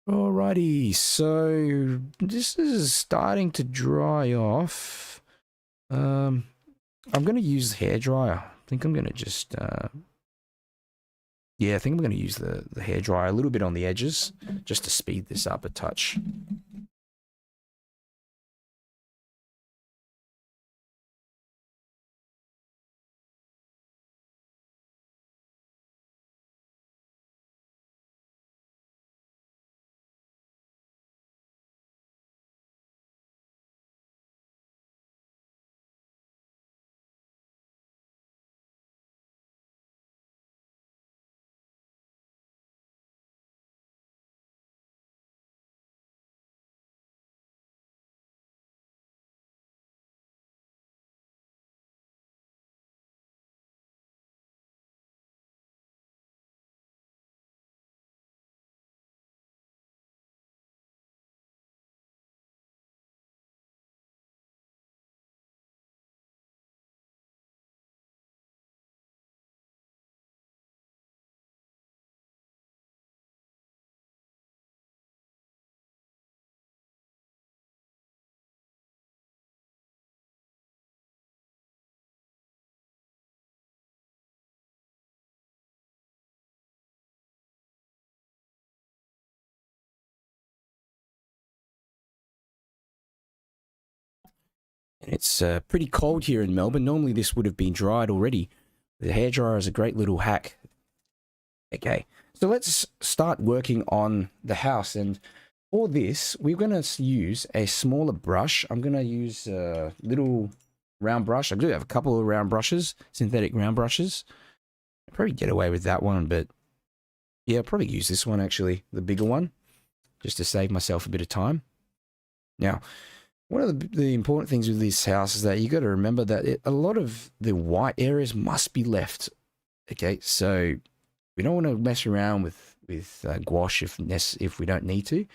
Alrighty, so this is starting to dry off. I'm going to use the hairdryer. I think I'm going to just, yeah, I think I'm going to use the hairdryer a little bit on the edges just to speed this up a touch. And it's pretty cold here in Melbourne. Normally this would have been dried already. The hairdryer is a great little hack. Okay, so let's start working on the house. And for this, we're going to use a smaller brush. I'm going to use a little round brush. I do have a couple of round brushes, synthetic round brushes. I'll probably get away with that one, but yeah, I'll probably use this one actually, the bigger one, just to save myself a bit of time. Now, one of the important things with this house is that you got to remember that a lot of the white areas must be left. Okay, so we don't want to mess around with gouache if we don't need to.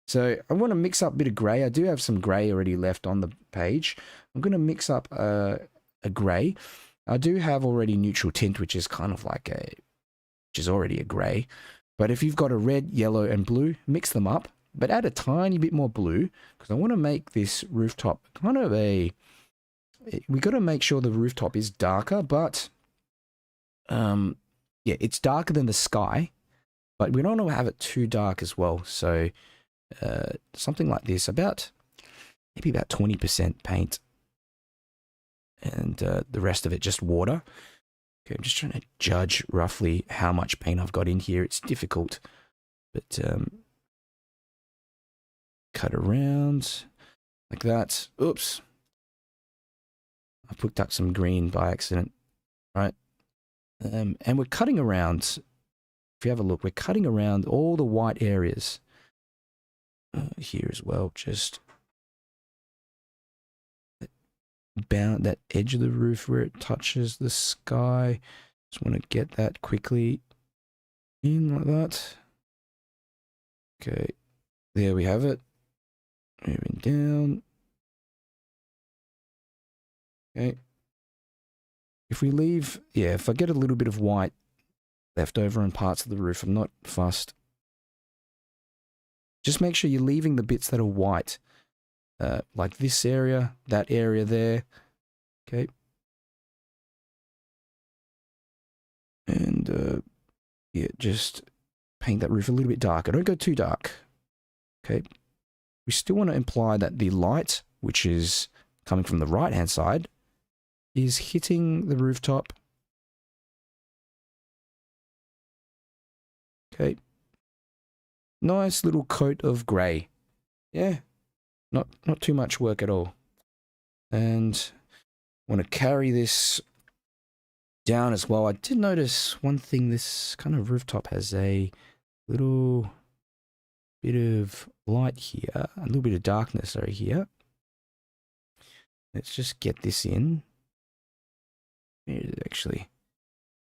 So I want to mix up a bit of grey. I do have some grey already left on the page. I'm going to mix up a grey. I do have already neutral tint, which is kind of like which is already a grey. But if you've got a red, yellow, and blue, mix them up. But add a tiny bit more blue because I want to make this rooftop kind of we got to make sure the rooftop is darker, but yeah, it's darker than the sky, but we don't want to have it too dark as well. So something like this, maybe about 20% paint, and the rest of it just water. Okay, I'm just trying to judge roughly how much paint I've got in here. It's difficult, but cut around like that. Oops. I put up some green by accident, right? And we're cutting around, if you have a look, we're cutting around all the white areas here as well. Just bound that edge of the roof where it touches the sky. Just want to get that quickly in like that. Okay, there we have it. Moving down. Okay. If we leave, yeah, if I get a little bit of white left over on parts of the roof, I'm not fussed. Just make sure you're leaving the bits that are white, like this area, that area there. Okay. And yeah, just paint that roof a little bit darker. Don't go too dark. Okay. We still want to imply that the light, which is coming from the right-hand side, is hitting the rooftop. Okay. Nice little coat of grey. Yeah. Not too much work at all. And I want to carry this down as well. I did notice one thing. This kind of rooftop has a little bit of light here, a little bit of darkness over here. Let's just get this in. Where is it actually?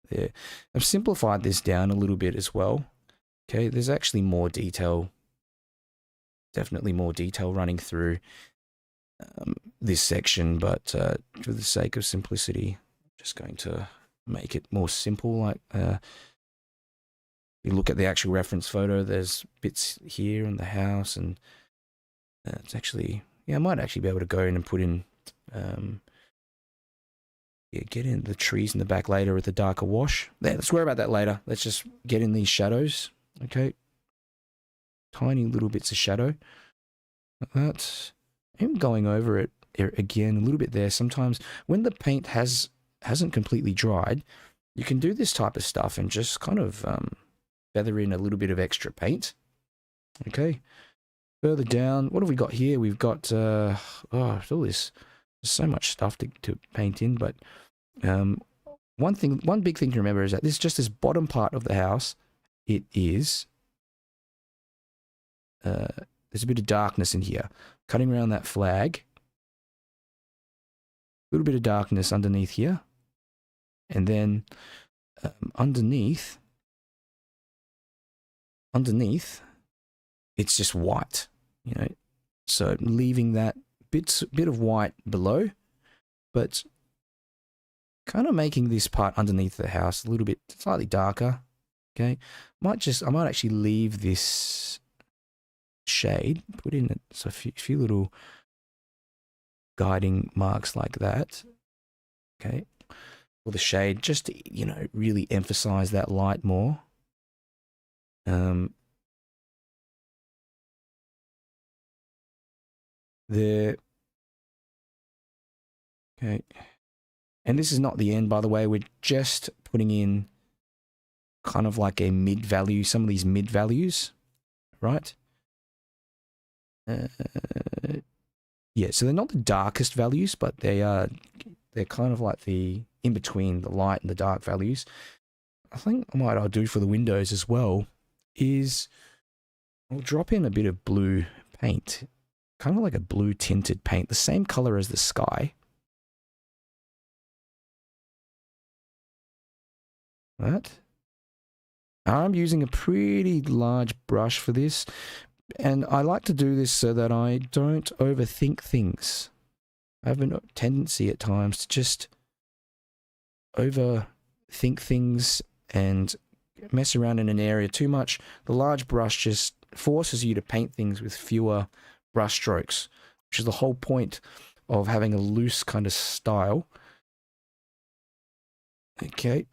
There. I've simplified this down a little bit as well. Okay, there's actually more detail, definitely more detail running through this section, but for the sake of simplicity, I'm just going to make it more simple, like you look at the actual reference photo, there's bits here in the house, and it's actually, yeah, I might actually be able to go in and put in, yeah, get in the trees in the back later with the darker wash. There, let's worry about that later. Let's just get in these shadows, okay? Tiny little bits of shadow, like that. I'm going over it again a little bit there. Sometimes when the paint hasn't completely dried, you can do this type of stuff and just kind of feather in a little bit of extra paint. Okay, further down, what have we got here? We've got oh, all this. There's so much stuff to paint in, but one big thing to remember is that this bottom part of the house, it is there's a bit of darkness in here. Cutting around that flag, a little bit of darkness underneath here, and then underneath, it's just white, you know. So leaving that bit of white below, but kind of making this part underneath the house a little bit slightly darker. Okay, I might actually leave this shade, put in so a few little guiding marks like that. Okay, for the shade, just to, you know, really emphasize that light more. There. Okay. And this is not the end, by the way. We're just putting in kind of like a mid value, some of these mid values, right? Yeah, so they're not the darkest values, but they're kind of like the in between the light and the dark values. I think what I'll do for the windows as well is I'll drop in a bit of blue paint, kind of like a blue tinted paint, the same color as the sky. Right? I'm using a pretty large brush for this, and I like to do this so that I don't overthink things. I have a tendency at times to just overthink things and mess around in an area too much. The large brush just forces you to paint things with fewer brush strokes, which is the whole point of having a loose kind of style. Okay.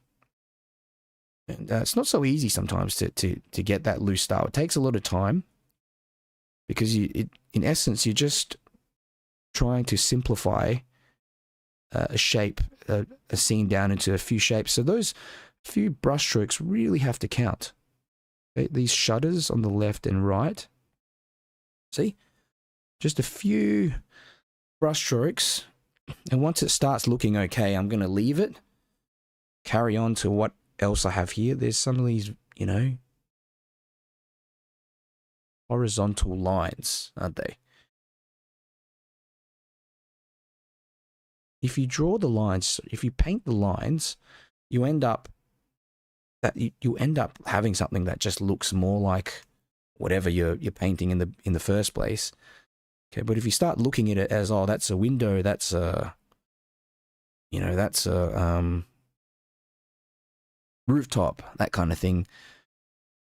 And it's not so easy sometimes to get that loose style. It takes a lot of time because in essence, you're just trying to simplify a shape, a scene down into a few shapes. So those few brush strokes really have to count. Okay? These shutters on the left and right. See? Just a few brush strokes. And once it starts looking okay, I'm going to leave it. Carry on to what else I have here. There's some of these, you know, horizontal lines, aren't they? If you draw the lines, if you paint the lines, you end up having something that just looks more like whatever you're painting in the first place. Okay, but if you start looking at it as, oh, that's a window, that's a, you know, that's a rooftop, that kind of thing,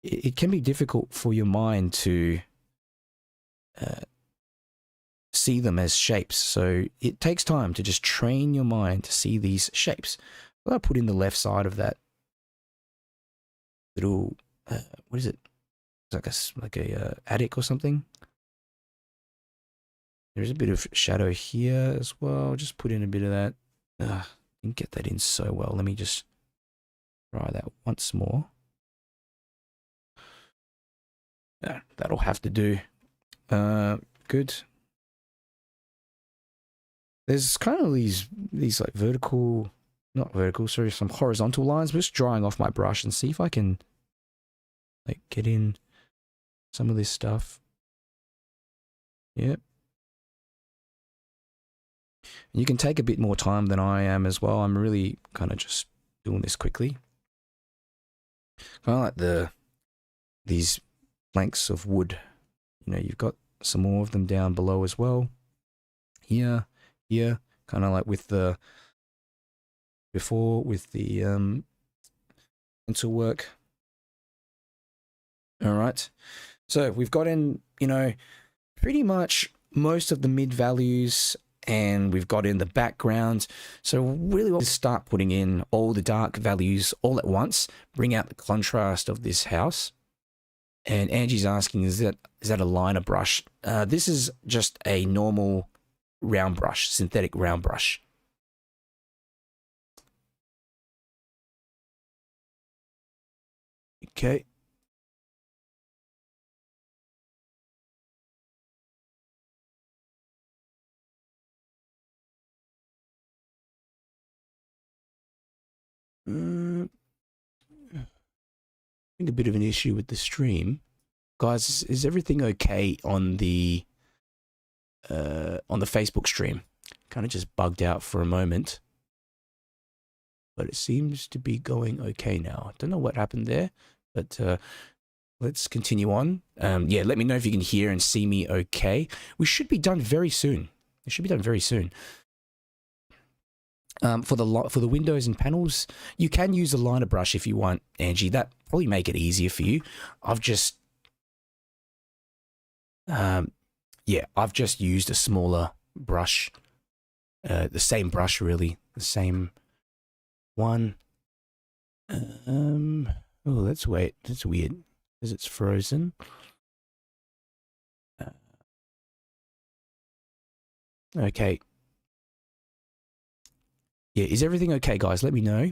it can be difficult for your mind to see them as shapes. So it takes time to just train your mind to see these shapes. I'll put in the left side of that little, what is it? It's like a attic or something. There's a bit of shadow here as well. Just put in a bit of that. Didn't get that in so well. Let me just try that once more. That'll have to do. Good. There's kind of these like vertical, not vertical, sorry, some horizontal lines. I'm just drying off my brush and see if I can like get in some of this stuff. Yep. You can take a bit more time than I am as well. I'm really kind of just doing this quickly. Kind of like these planks of wood. You know, you've got some more of them down below as well. Here, kind of like with the before with the pencil work. All right. So we've got in, pretty much most of the mid values, and we've got in the background. So really want to start putting in all the dark values all at once, bring out the contrast of this house. And Angie's asking, is that a liner brush? This is just a normal round brush, synthetic round brush. Okay. I think a bit of an issue with the stream. Guys, is everything okay on the Facebook stream? Kind of just bugged out for a moment, but it seems to be going okay now. I don't know what happened there, but let's continue on. Yeah, let me know if you can hear and see me okay. We should be done very soon. It should be done very soon. For the windows and panels, you can use a liner brush if you want, Angie. That probably make it easier for you. I've just used a smaller brush, the same brush really, the same one. Oh, that's weird. That's weird because it's frozen. Okay. Yeah, is everything okay, guys? Let me know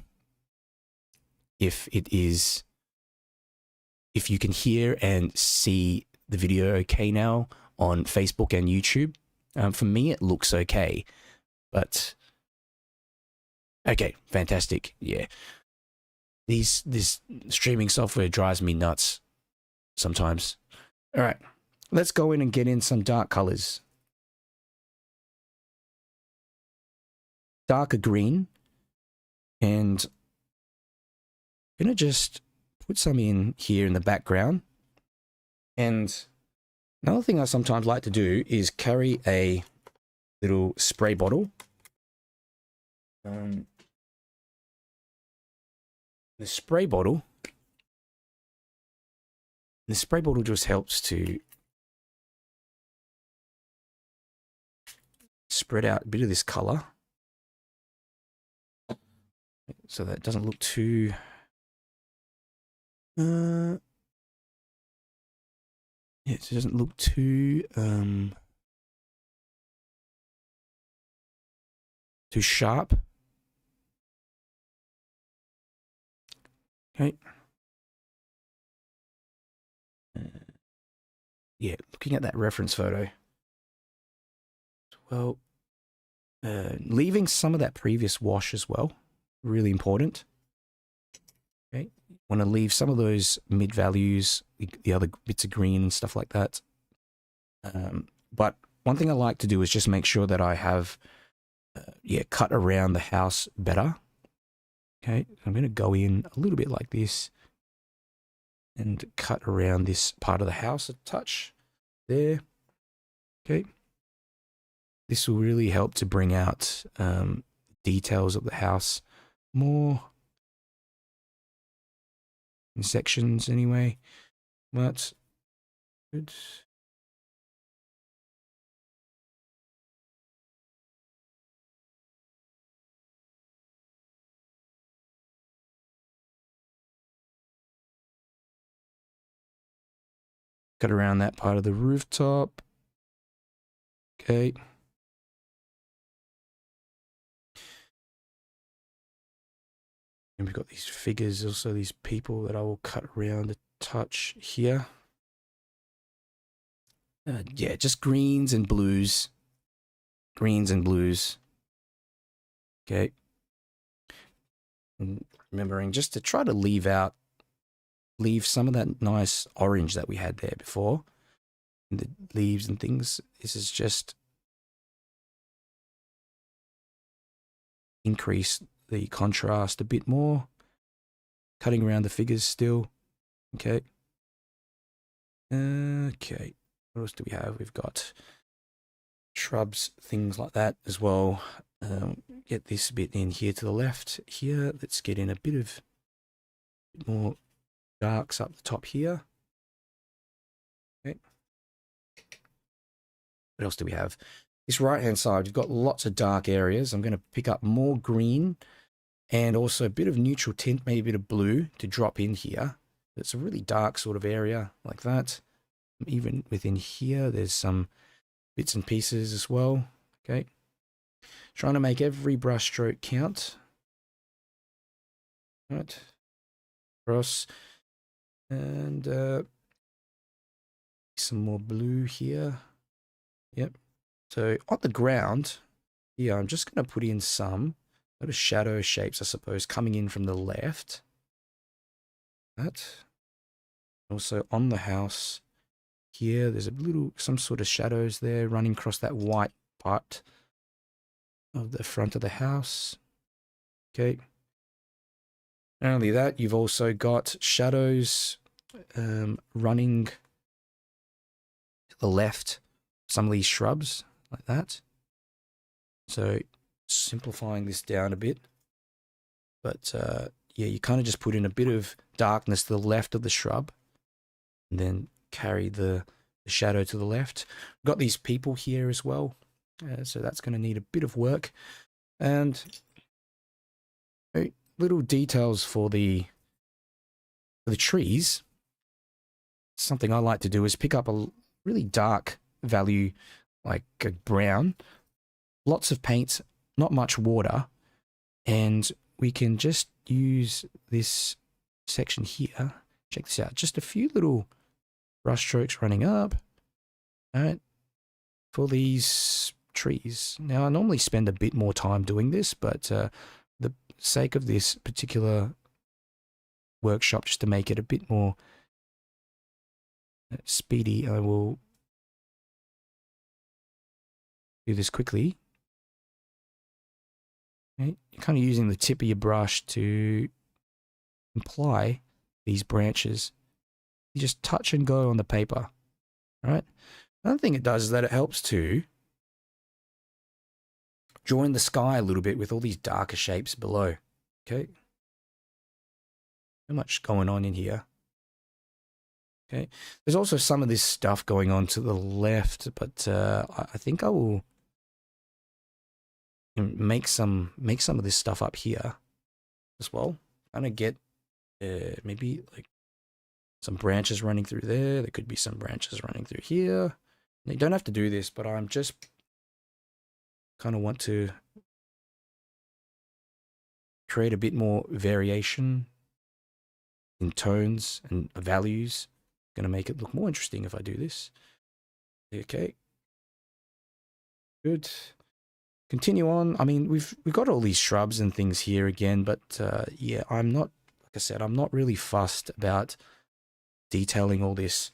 if you can hear and see the video okay now on Facebook and YouTube. For me, it looks okay, but okay, fantastic. Yeah, this streaming software drives me nuts sometimes. All right, let's go in and get in some dark colors. Darker green, and I'm gonna just put some in here in the background. And another thing I sometimes like to do is carry a little spray bottle. The spray bottle just helps to spread out a bit of this color so that it doesn't look too so it doesn't look too too sharp. Okay. Yeah, looking at that reference photo. Well, leaving some of that previous wash as well, really important. Okay, want to leave some of those mid values, the other bits of green and stuff like that. But one thing I like to do is just make sure that I have, cut around the house better. Okay, I'm going to go in a little bit like this and cut around this part of the house a touch there. Okay. This will really help to bring out details of the house more in sections anyway. But good. Cut around that part of the rooftop. Okay. And we've got these figures, also these people that I will cut around a touch here. Yeah, just greens and blues. Greens and blues. Okay. And remembering just to try to leave some of that nice orange that we had there before. And the leaves and things. This is just increase the contrast a bit more. Cutting around the figures still. Okay. Okay. What else do we have? We've got shrubs, things like that as well. Get this bit in here to the left here. Let's get in a bit more darks up the top here. what else do we have? This right-hand side, we've got lots of dark areas. I'm going to pick up more green and also a bit of neutral tint, maybe a bit of blue to drop in here. It's a really dark sort of area like that. Even within here, there's some bits and pieces as well. Okay. Trying to make every brush stroke count. Right. Across. And some more blue here. Yep. So on the ground, yeah, I'm just going to put in some sort of shadow shapes, I suppose, coming in from the left. That. Also on the house here, there's a little, some sort of shadows there running across that white part of the front of the house. Okay. Not only that, you've also got shadows running to the left, some of these shrubs like that. So simplifying this down a bit. But yeah, you kind of just put in a bit of darkness to the left of the shrub and then carry the shadow to the left. We've got these people here as well. So that's going to need a bit of work. And little details for the trees. Something I like to do is pick up a really dark value, like a brown, lots of paint, not much water, and we can just use this section here. Check this out. Just a few little brush strokes running up, all right, for these trees. Now, I normally spend a bit more time doing this, but the sake of this particular workshop, just to make it a bit more speedy, I will do this quickly. Okay. You're kind of using the tip of your brush to apply these branches. You just touch and go on the paper. All right. Another thing it does is that it helps to join the sky a little bit with all these darker shapes below. Okay. So much going on in here. Okay. There's also some of this stuff going on to the left, but I think I will make some of this stuff up here as well. Kind of get maybe like some branches running through there. There could be some branches running through here. You don't have to do this, but I'm just kind of want to create a bit more variation in tones and values. Going to make it look more interesting if I do this. Okay. Good. Continue on. I mean, we've got all these shrubs and things here again, but yeah, I'm not, like I said, I'm not really fussed about detailing all this.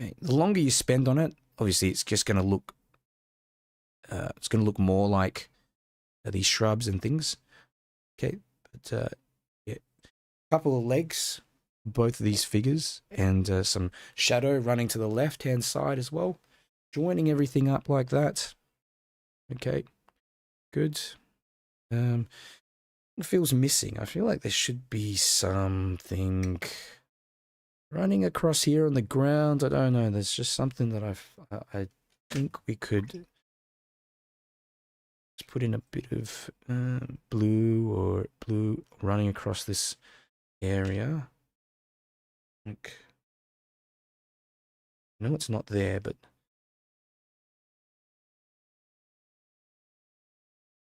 Okay. The longer you spend on it, obviously, it's just going to look, more like these shrubs and things. Okay, but yeah, a couple of legs, both of these figures, and some shadow running to the left-hand side as well. Joining everything up like that. Okay, good. It feels missing. I feel like there should be something running across here on the ground. I don't know. There's just something that I think we could just put in a bit of blue running across this area. Like, no, it's not there, but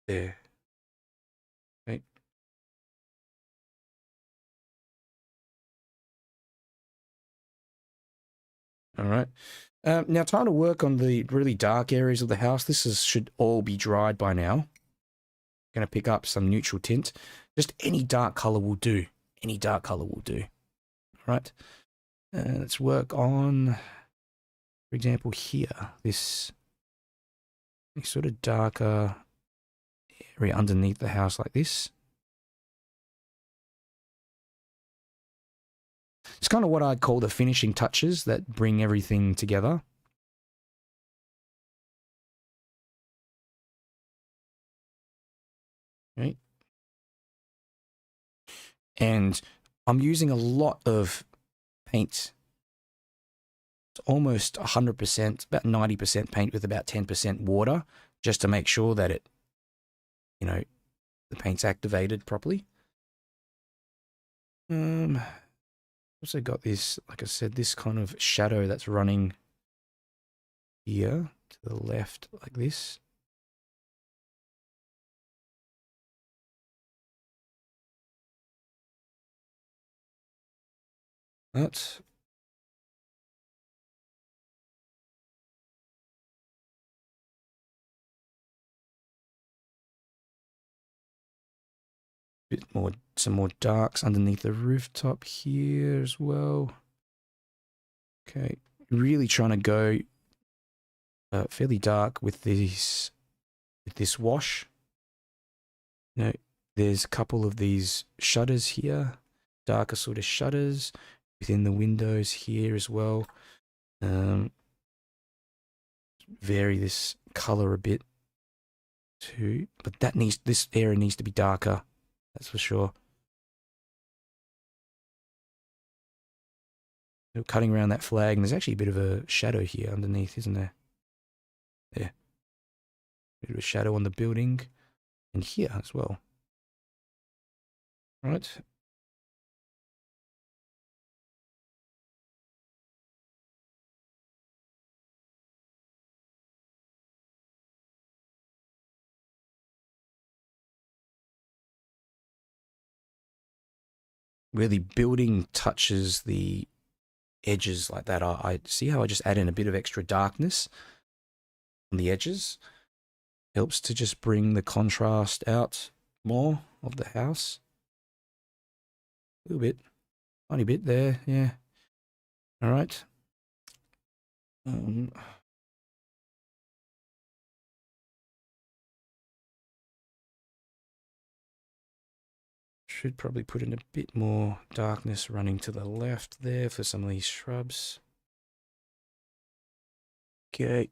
there. Okay. All right. Now, time to work on the really dark areas of the house. Should all be dried by now. Going to pick up some neutral tint. Just any dark color will do. Any dark color will do. All right. Let's work on, for example, here. This sort of darker area underneath the house like this. It's kind of what I'd call the finishing touches that bring everything together. Okay. And I'm using a lot of paint It's almost 100%, about 90% paint with about 10% water, just to make sure that it, you know, the paint's activated properly. Also got this, like I said, this kind of shadow that's running here to the left like this. That's a bit more, some more darks underneath the rooftop here as well. Okay, really trying to go fairly dark with this wash. You know, there's a couple of these shutters here, darker sort of shutters within the windows here as well. Vary this color a bit too, but this area needs to be darker, that's for sure. So cutting around that flag, and there's actually a bit of a shadow here underneath, isn't there? There. A bit of a shadow on the building, and here as well. Right. Really building touches the edges like that. I see how I just add in a bit of extra darkness on the edges. Helps to just bring the contrast out more of the house. A little bit, tiny bit there, yeah. All right. Should probably put in a bit more darkness running to the left there for some of these shrubs. Okay.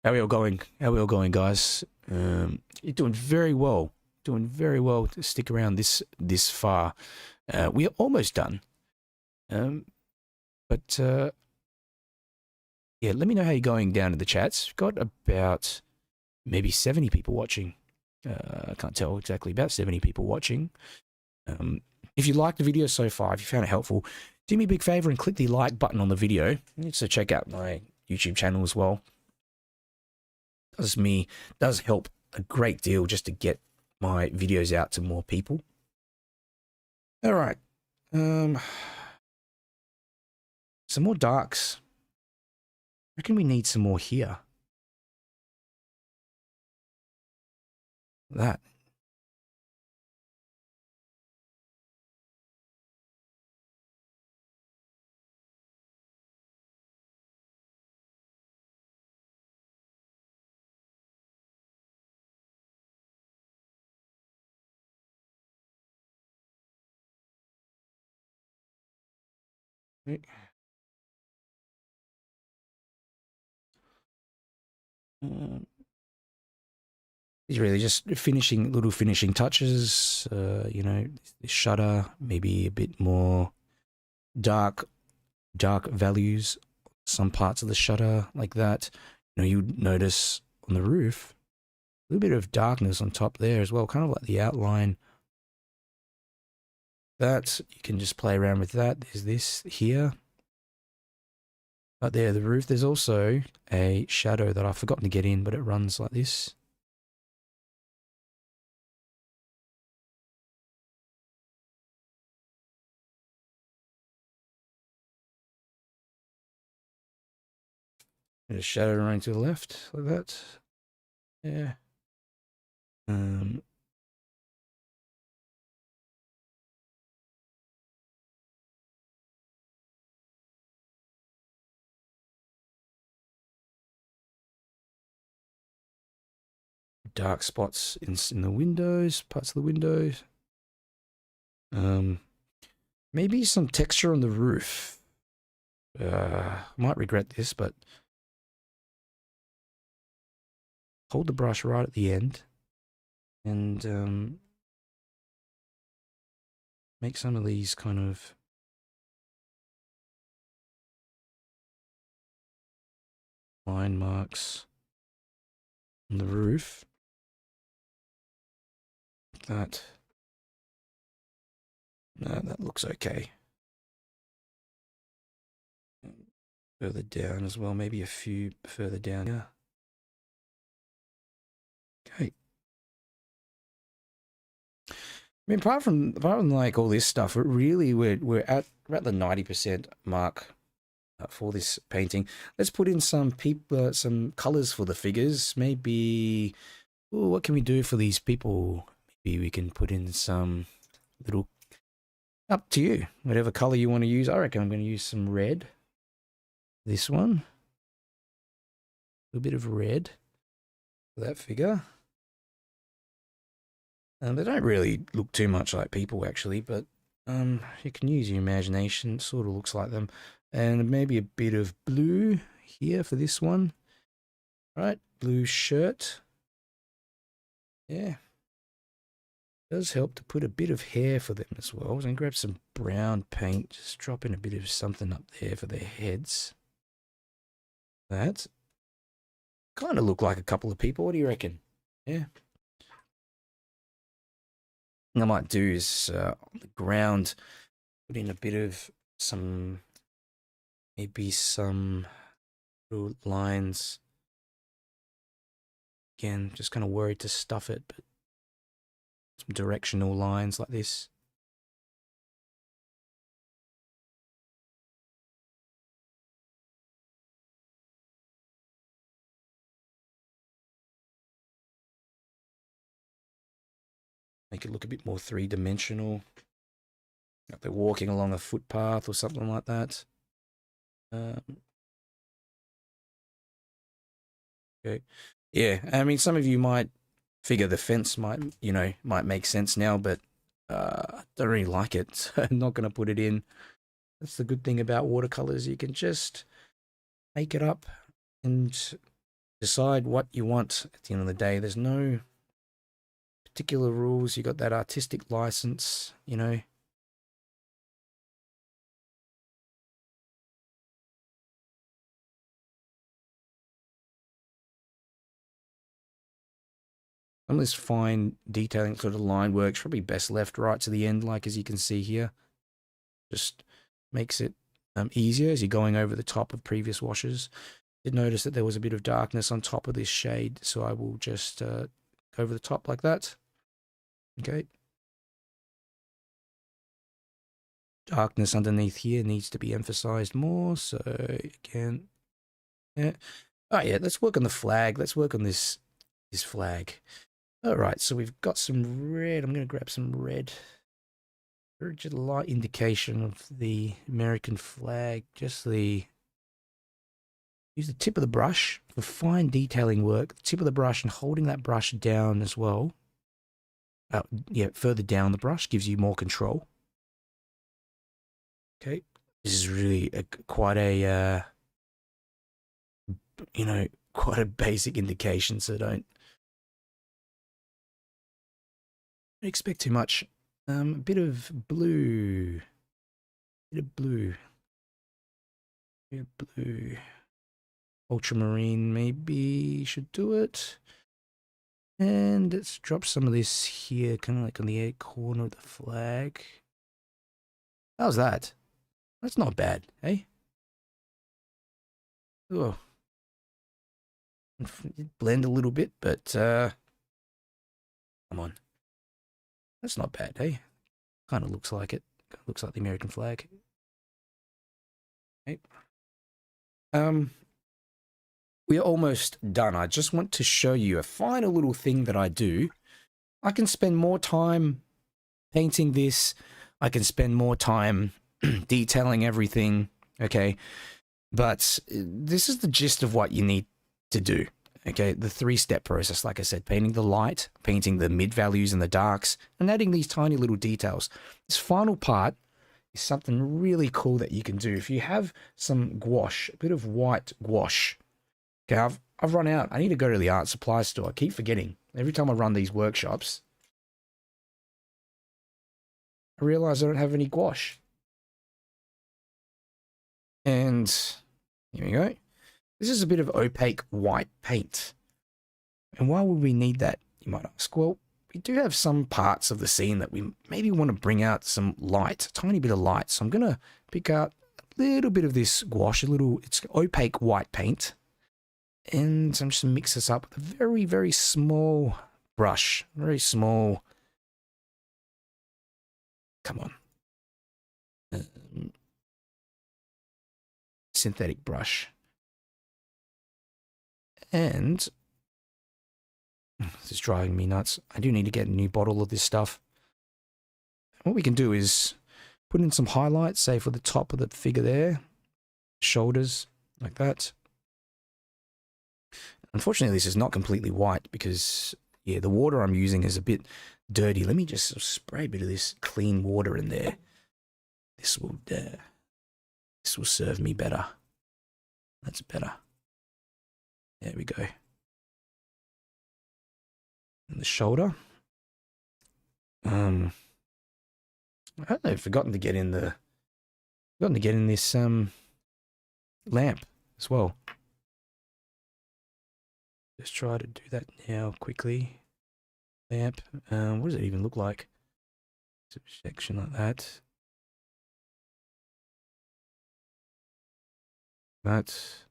How are we all going? How are we all going, guys? You're doing very well. Doing very well to stick around this far. We are almost done. But yeah, let me know how you're going down in the chats. We've got about maybe 70 people watching. I can't tell exactly, about 70 people watching. If you liked the video so far, if you found it helpful, do me a big favor and click the like button on the video. So check out my YouTube channel as well. Does help a great deal just to get my videos out to more people. All right. Some more darks. I reckon we need some more here. That. It's really just little finishing touches. You know, the shutter, maybe a bit more dark values. Some parts of the shutter like that. You know, you'd notice on the roof a little bit of darkness on top there as well, kind of like the outline. That you can just play around with that. There's this here. Right there, the roof. There's also a shadow that I've forgotten to get in, but it runs like this. There's a shadow running to the left, like that. Yeah. Dark spots in the windows, parts of the windows. Maybe some texture on the roof. Might regret this, but hold the brush right at the end and make some of these kind of line marks on the roof. That. No, that looks okay. Further down as well, maybe a few further down here. Okay. I mean, apart from like all this stuff, we're at the 90% mark for this painting. Let's put in some colors for the figures. Maybe, ooh, what can we do for these people? Maybe we can put in some little. Up to you, whatever color you want to use. I reckon I'm going to use some red. This one, a little bit of red for that figure. They don't really look too much like people actually, but you can use your imagination. It sort of looks like them. And maybe a bit of blue here for this one. Right, blue shirt. Yeah. Does help to put a bit of hair for them as well. I'm going to grab some brown paint, just drop in a bit of something up there for their heads. That kind of look like a couple of people. What do you reckon? Yeah. What I might do is on the ground, put in a bit of maybe some little lines. Again, just kind of worried to stuff it, but some directional lines like this. Make it look a bit more three-dimensional. Like they're walking along a footpath or something like that. Okay. Yeah, I mean, some of you might figure the fence might make sense now, but I don't really like it, so I'm not going to put it in. That's the good thing about watercolors. You can just make it up and decide what you want at the end of the day. There's no particular rules. You got that artistic license, you know. Some of this fine detailing sort of line works probably best left right to the end, like as you can see here. Just makes it easier as you're going over the top of previous washes. Did notice that there was a bit of darkness on top of this shade, so I will just go over the top like that. Okay. Darkness underneath here needs to be emphasized more, so again, yeah. Oh yeah, let's work on the flag. Let's work on this flag. All right, so we've got some red. I'm going to grab some red. Just a light indication of the American flag. Just use the tip of the brush for fine detailing work. The tip of the brush and holding that brush down as well. Yeah, further down the brush gives you more control. Okay, this is really quite a quite a basic indication. So don't expect too much. A bit of blue. Blue. Ultramarine maybe should do it. And let's drop some of this here, kind of like on the corner of the flag. How's that? That's not bad, eh? Oh. Blend a little bit, but come on. That's not bad, eh? Kind of looks like it. Looks like the American flag. Okay. We're almost done. I just want to show you a final little thing that I do. I can spend more time painting this. I can spend more time detailing everything, okay? But this is the gist of what you need to do, okay? The three-step process, like I said, painting the light, painting the mid-values and the darks, and adding these tiny little details. This final part is something really cool that you can do. If you have some gouache, a bit of white gouache, okay, I've run out. I need to go to the art supply store. I keep forgetting. Every time I run these workshops, I realize I don't have any gouache. And here we go. This is a bit of opaque white paint. And why would we need that, you might ask? Well, we do have some parts of the scene that we maybe want to bring out some light, a tiny bit of light. So I'm going to pick out a little bit of this gouache, it's opaque white paint. And I'm just going to mix this up with a very, very small brush. Very small. Come on. Synthetic brush. And this is driving me nuts. I do need to get a new bottle of this stuff. What we can do is put in some highlights, say for the top of the figure there, shoulders, like that. Unfortunately, this is not completely white because, yeah, the water I'm using is a bit dirty. Let me just spray a bit of this clean water in there. This will serve me better. That's better. There we go. And the shoulder. I've forgotten to get in this lamp as well. Just try to do that now quickly. Lamp. What does it even look like? Section like that. That's.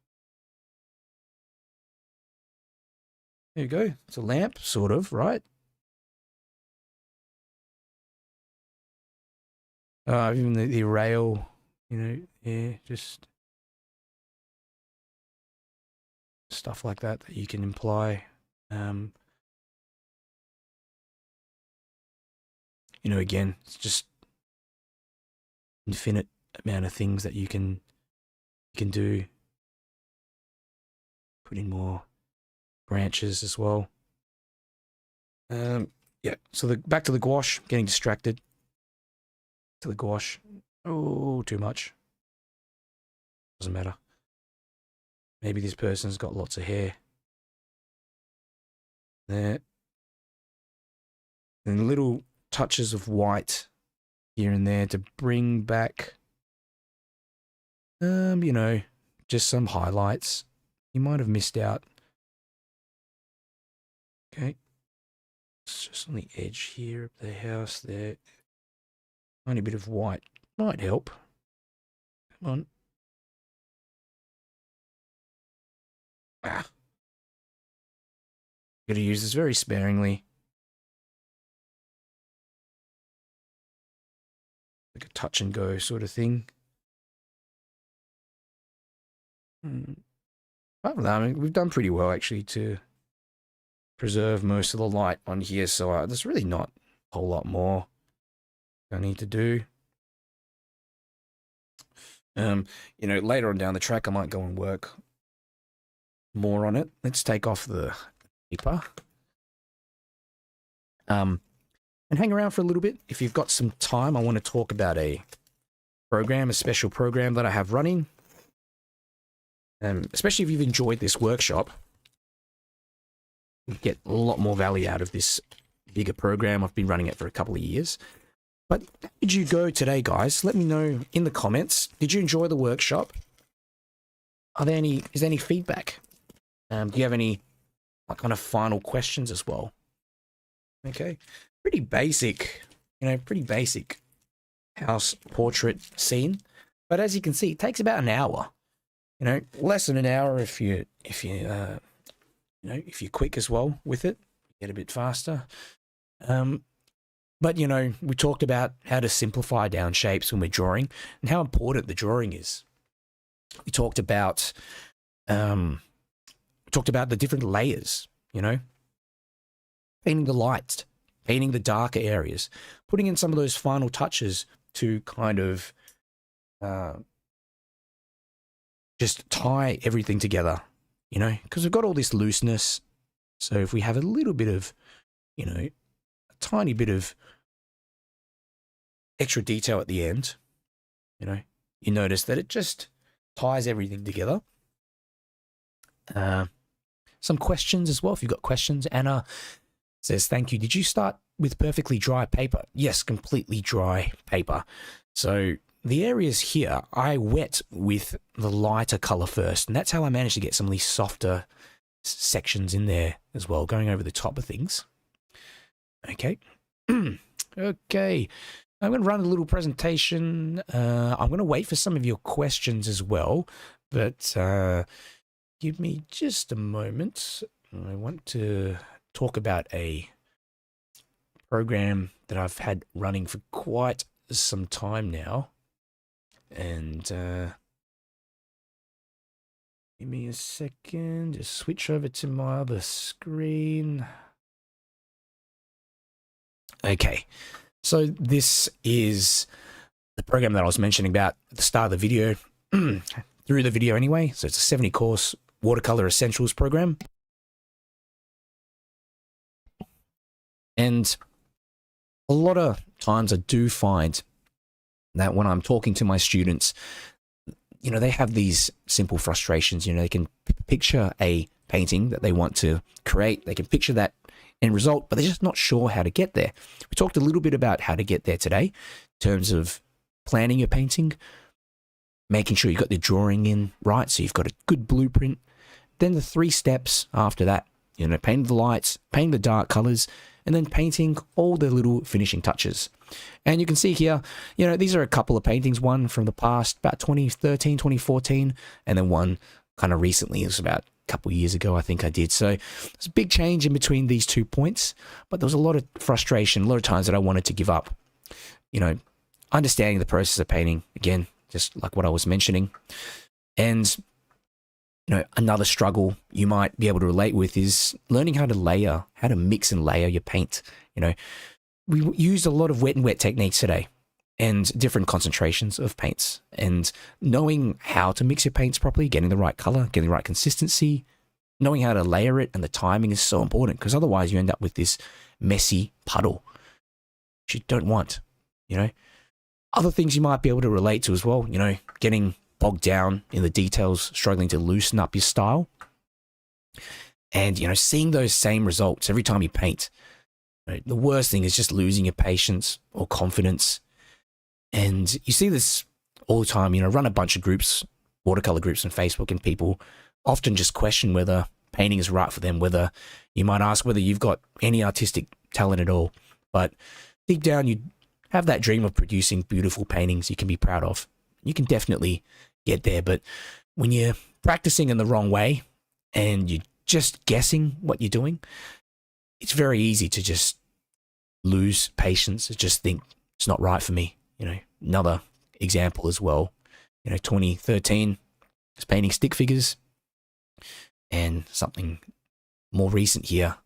There you go. It's a lamp, sort of, right? Even the rail, you know, yeah, just stuff like that you can imply. You know, again, it's just infinite amount of things that you can do. Put in more branches as well. Yeah, so back to the gouache, getting distracted. To the gouache. Oh, too much. Doesn't matter. Maybe this person's got lots of hair. There. And little touches of white here and there to bring back, you know, just some highlights. You might have missed out. Okay. It's just on the edge here of the house there. Tiny bit of white might help. Come on. Gotta use this very sparingly. Like a touch and go sort of thing. Apart from that, I mean, we've done pretty well actually to preserve most of the light on here, so there's really not a whole lot more I need to do. You know, later on down the track, I might go and work more on it. Let's take off the paper. And hang around for a little bit. If you've got some time, I want to talk about a special program that I have running. Especially if you've enjoyed this workshop, you get a lot more value out of this bigger program. I've been running it for a couple of years. But how did you go today, guys? Let me know in the comments. Did you enjoy the workshop? Is there any feedback? Do you have any kind of final questions as well? Okay. Pretty basic, pretty basic house portrait scene. But as you can see, it takes about an hour. Less than an hour if you're quick as well with it, get a bit faster. But, we talked about how to simplify down shapes when we're drawing and how important the drawing is. We talked about the different layers, painting the lights, painting the darker areas, putting in some of those final touches to kind of just tie everything together, because we've got all this looseness. So if we have a little bit of, a tiny bit of extra detail at the end, you notice that it just ties everything together. Some questions as well, if you've got questions. Anna says, thank you. Did you start with perfectly dry paper? Yes, completely dry paper. So the areas here, I wet with the lighter color first, and that's how I managed to get some of these softer sections in there as well, going over the top of things. Okay. Okay. I'm going to run a little presentation. I'm going to wait for some of your questions as well, but give me just a moment. I want to talk about a program that I've had running for quite some time now. And give me a second. Just switch over to my other screen. Okay. So this is the program that I was mentioning about at the start of the video, through the video anyway. So it's a 70-course Watercolor Essentials program. And a lot of times I do find that when I'm talking to my students, you know, they have these simple frustrations. You know, they can picture a painting that they want to create. They can picture that end result, but they're just not sure how to get there. We talked a little bit about how to get there today in terms of planning your painting, making sure you've got the drawing in right, so you've got a good blueprint. Then the 3 steps after that, you know, painting the lights, painting the dark colors, and then painting all the little finishing touches. And you can see here, you know, these are a couple of paintings, one from the past, about 2013, 2014, and then one kind of recently, it was about couple of years ago, I think I did. So there's a big change in between these 2 points, but there was a lot of frustration, a lot of times that I wanted to give up. You know, understanding the process of painting, again, just like what I was mentioning. And, you know, another struggle you might be able to relate with is learning how to layer, how to mix and layer your paint. You know, we used a lot of wet and wet techniques today, and different concentrations of paints, and knowing how to mix your paints properly, getting the right color, getting the right consistency, knowing how to layer it, and the timing is so important, because otherwise you end up with this messy puddle, which you don't want, you know. Other things you might be able to relate to as well, you know, getting bogged down in the details, struggling to loosen up your style, and, you know, seeing those same results every time you paint. You know, the worst thing is just losing your patience or confidence. And you see this all the time, you know, run a bunch of groups, watercolor groups on Facebook, and people often just question whether painting is right for them, whether you might ask whether you've got any artistic talent at all. But deep down, you have that dream of producing beautiful paintings you can be proud of. You can definitely get there. But when you're practicing in the wrong way and you're just guessing what you're doing, it's very easy to just lose patience, to just think it's not right for me. You know, another example as well, you know, 2013, I was painting stick figures, and something more recent here.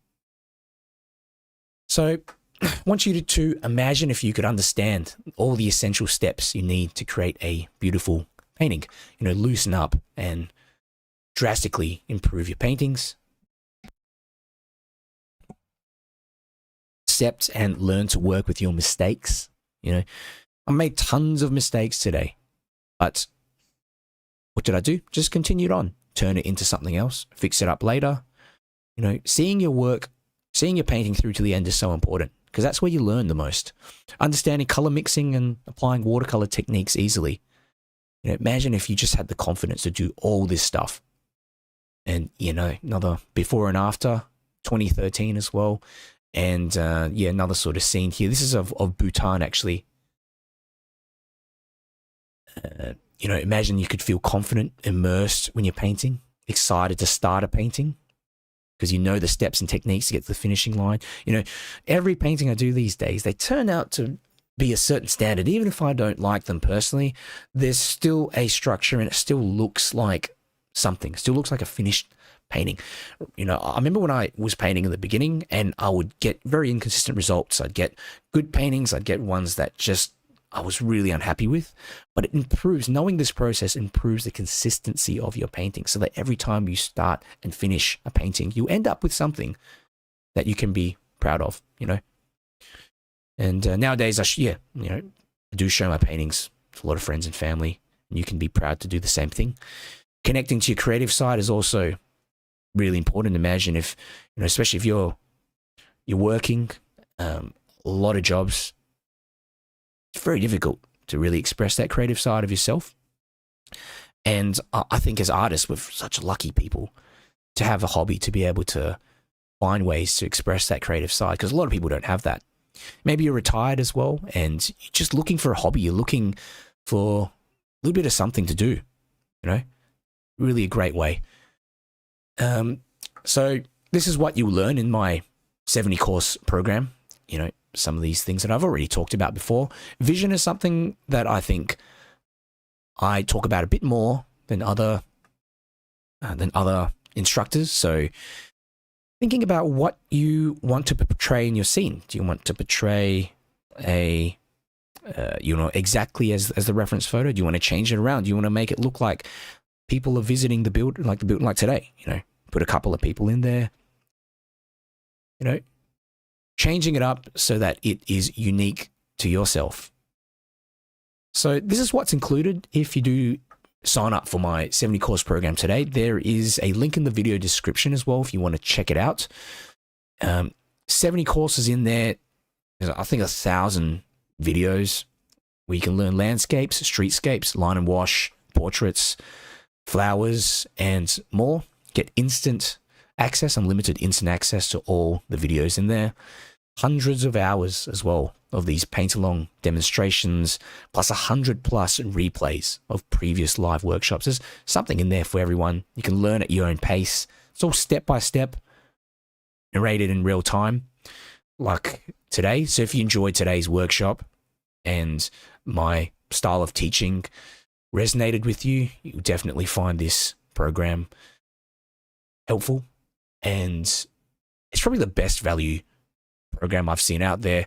So I want you to imagine if you could understand all the essential steps you need to create a beautiful painting. You know, loosen up and drastically improve your paintings. Accept and learn to work with your mistakes. You know, I made tons of mistakes today, but what did I do? Just continued on, turn it into something else, fix it up later. You know, seeing your work, seeing your painting through to the end is so important, because that's where you learn the most. Understanding color mixing and applying watercolor techniques easily. You know, imagine if you just had the confidence to do all this stuff. And, you know, another before and after, 2013 as well. And yeah, another sort of scene here. This is of Bhutan, actually. You know, imagine you could feel confident, immersed when you're painting, excited to start a painting, because you know the steps and techniques to get to the finishing line. You know, every painting I do these days, they turn out to be a certain standard. Even if I don't like them personally, there's still a structure, and it still looks like something, still looks like a finished painting. You know, I remember when I was painting in the beginning, and I would get very inconsistent results. I'd get good paintings, I'd get ones that just I was really unhappy with, but it improves. Knowing this process improves the consistency of your painting, so that every time you start and finish a painting, you end up with something that you can be proud of, you know. And nowadays, I do show my paintings to a lot of friends and family, and you can be proud to do the same thing. Connecting to your creative side is also really important. Imagine if, you know, especially if you're working a lot of jobs, it's very difficult to really express that creative side of yourself. And I think as artists, we're such lucky people to have a hobby, to be able to find ways to express that creative side, because a lot of people don't have that. Maybe you're retired as well, and you're just looking for a hobby. You're looking for a little bit of something to do, you know, really a great way. So this is what you'll learn in my 70 course program. You know, some of these things that I've already talked about before. Vision is something that I think I talk about a bit more than other instructors. So thinking about what you want to portray in your scene. Do you want to portray a, exactly as the reference photo? Do you want to change it around? Do you want to make it look like people are visiting the building like today? You know, put a couple of people in there. You know, changing it up so that it is unique to yourself. So this is what's included if you do sign up for my 70 course program today. There is a link in the video description as well if you want to check it out. 70 courses in there. There's, I think, 1,000 videos where you can learn landscapes, streetscapes, line and wash, portraits, flowers, and more. Get instant access, unlimited instant access to all the videos in there. Hundreds of hours as well of these paint-along demonstrations, plus 100+ replays of previous live workshops. There's something in there for everyone. You can learn at your own pace. It's all step-by-step, narrated in real time, like today. So if you enjoyed today's workshop and my style of teaching resonated with you, you'll definitely find this program helpful. And it's probably the best value program I've seen out there.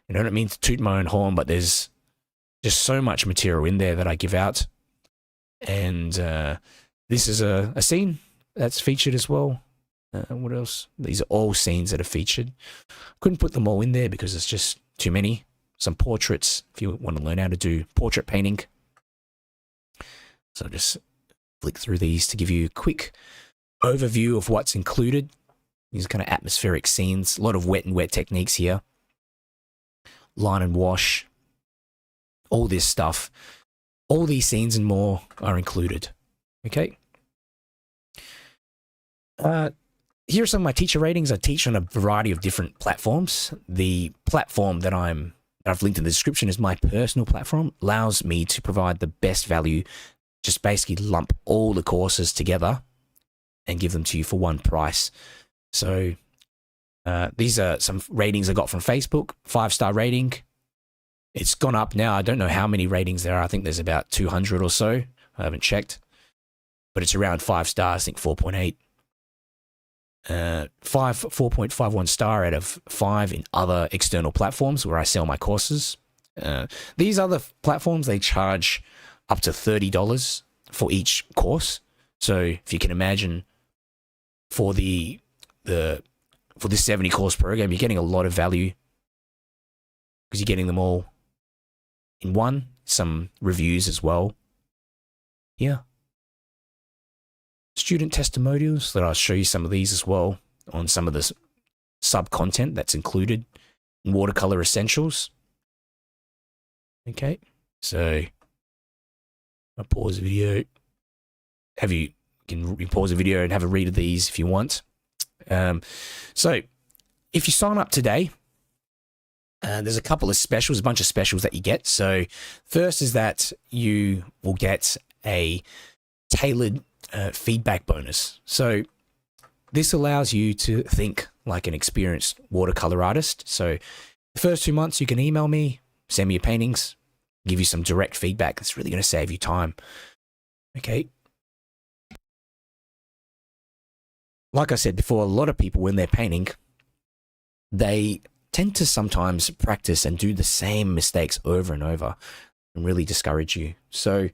I don't mean to toot my own horn, but there's just so much material in there that I give out. And this is a scene that's featured as well. What else? These are all scenes that are featured. Couldn't put them all in there because it's just too many. Some portraits, if you want to learn how to do portrait painting. So I'll just flick through these to give you a quick overview of what's included. These kind of atmospheric scenes, a lot of wet and wet techniques here. Line and wash, all this stuff. All these scenes and more are included. Okay. Here are some of my teacher ratings. I teach on a variety of different platforms. The platform that I've linked in the description is my personal platform. Allows me to provide the best value. Just basically lump all the courses together and give them to you for one price. So these are some ratings I got from Facebook. 5-star rating. It's gone up now. I don't know how many ratings there are. I think there's about 200 or so. I haven't checked. But it's around 5 stars. I think 4.8. 4.51 star out of 5 in other external platforms where I sell my courses. These other platforms, they charge up to $30 for each course. So if you can imagine, for this 70 course program, you're getting a lot of value because you're getting them all in one. Some reviews as well. Yeah. Student testimonials, that I'll show you some of these as well on some of the sub-content that's included in Watercolor Essentials. Okay, so I'll pause the video. You can pause the video and have a read of these if you want. So if you sign up today, there's a couple of specials, a bunch of specials that you get. So first is that you will get a tailored feedback bonus. So this allows you to think like an experienced watercolor artist. So the first 2 months you can email me, send me your paintings, give you some direct feedback. That's really going to save you time. Okay. Like I said before, a lot of people, when they're painting, they tend to sometimes practice and do the same mistakes over and over and really discourage you. So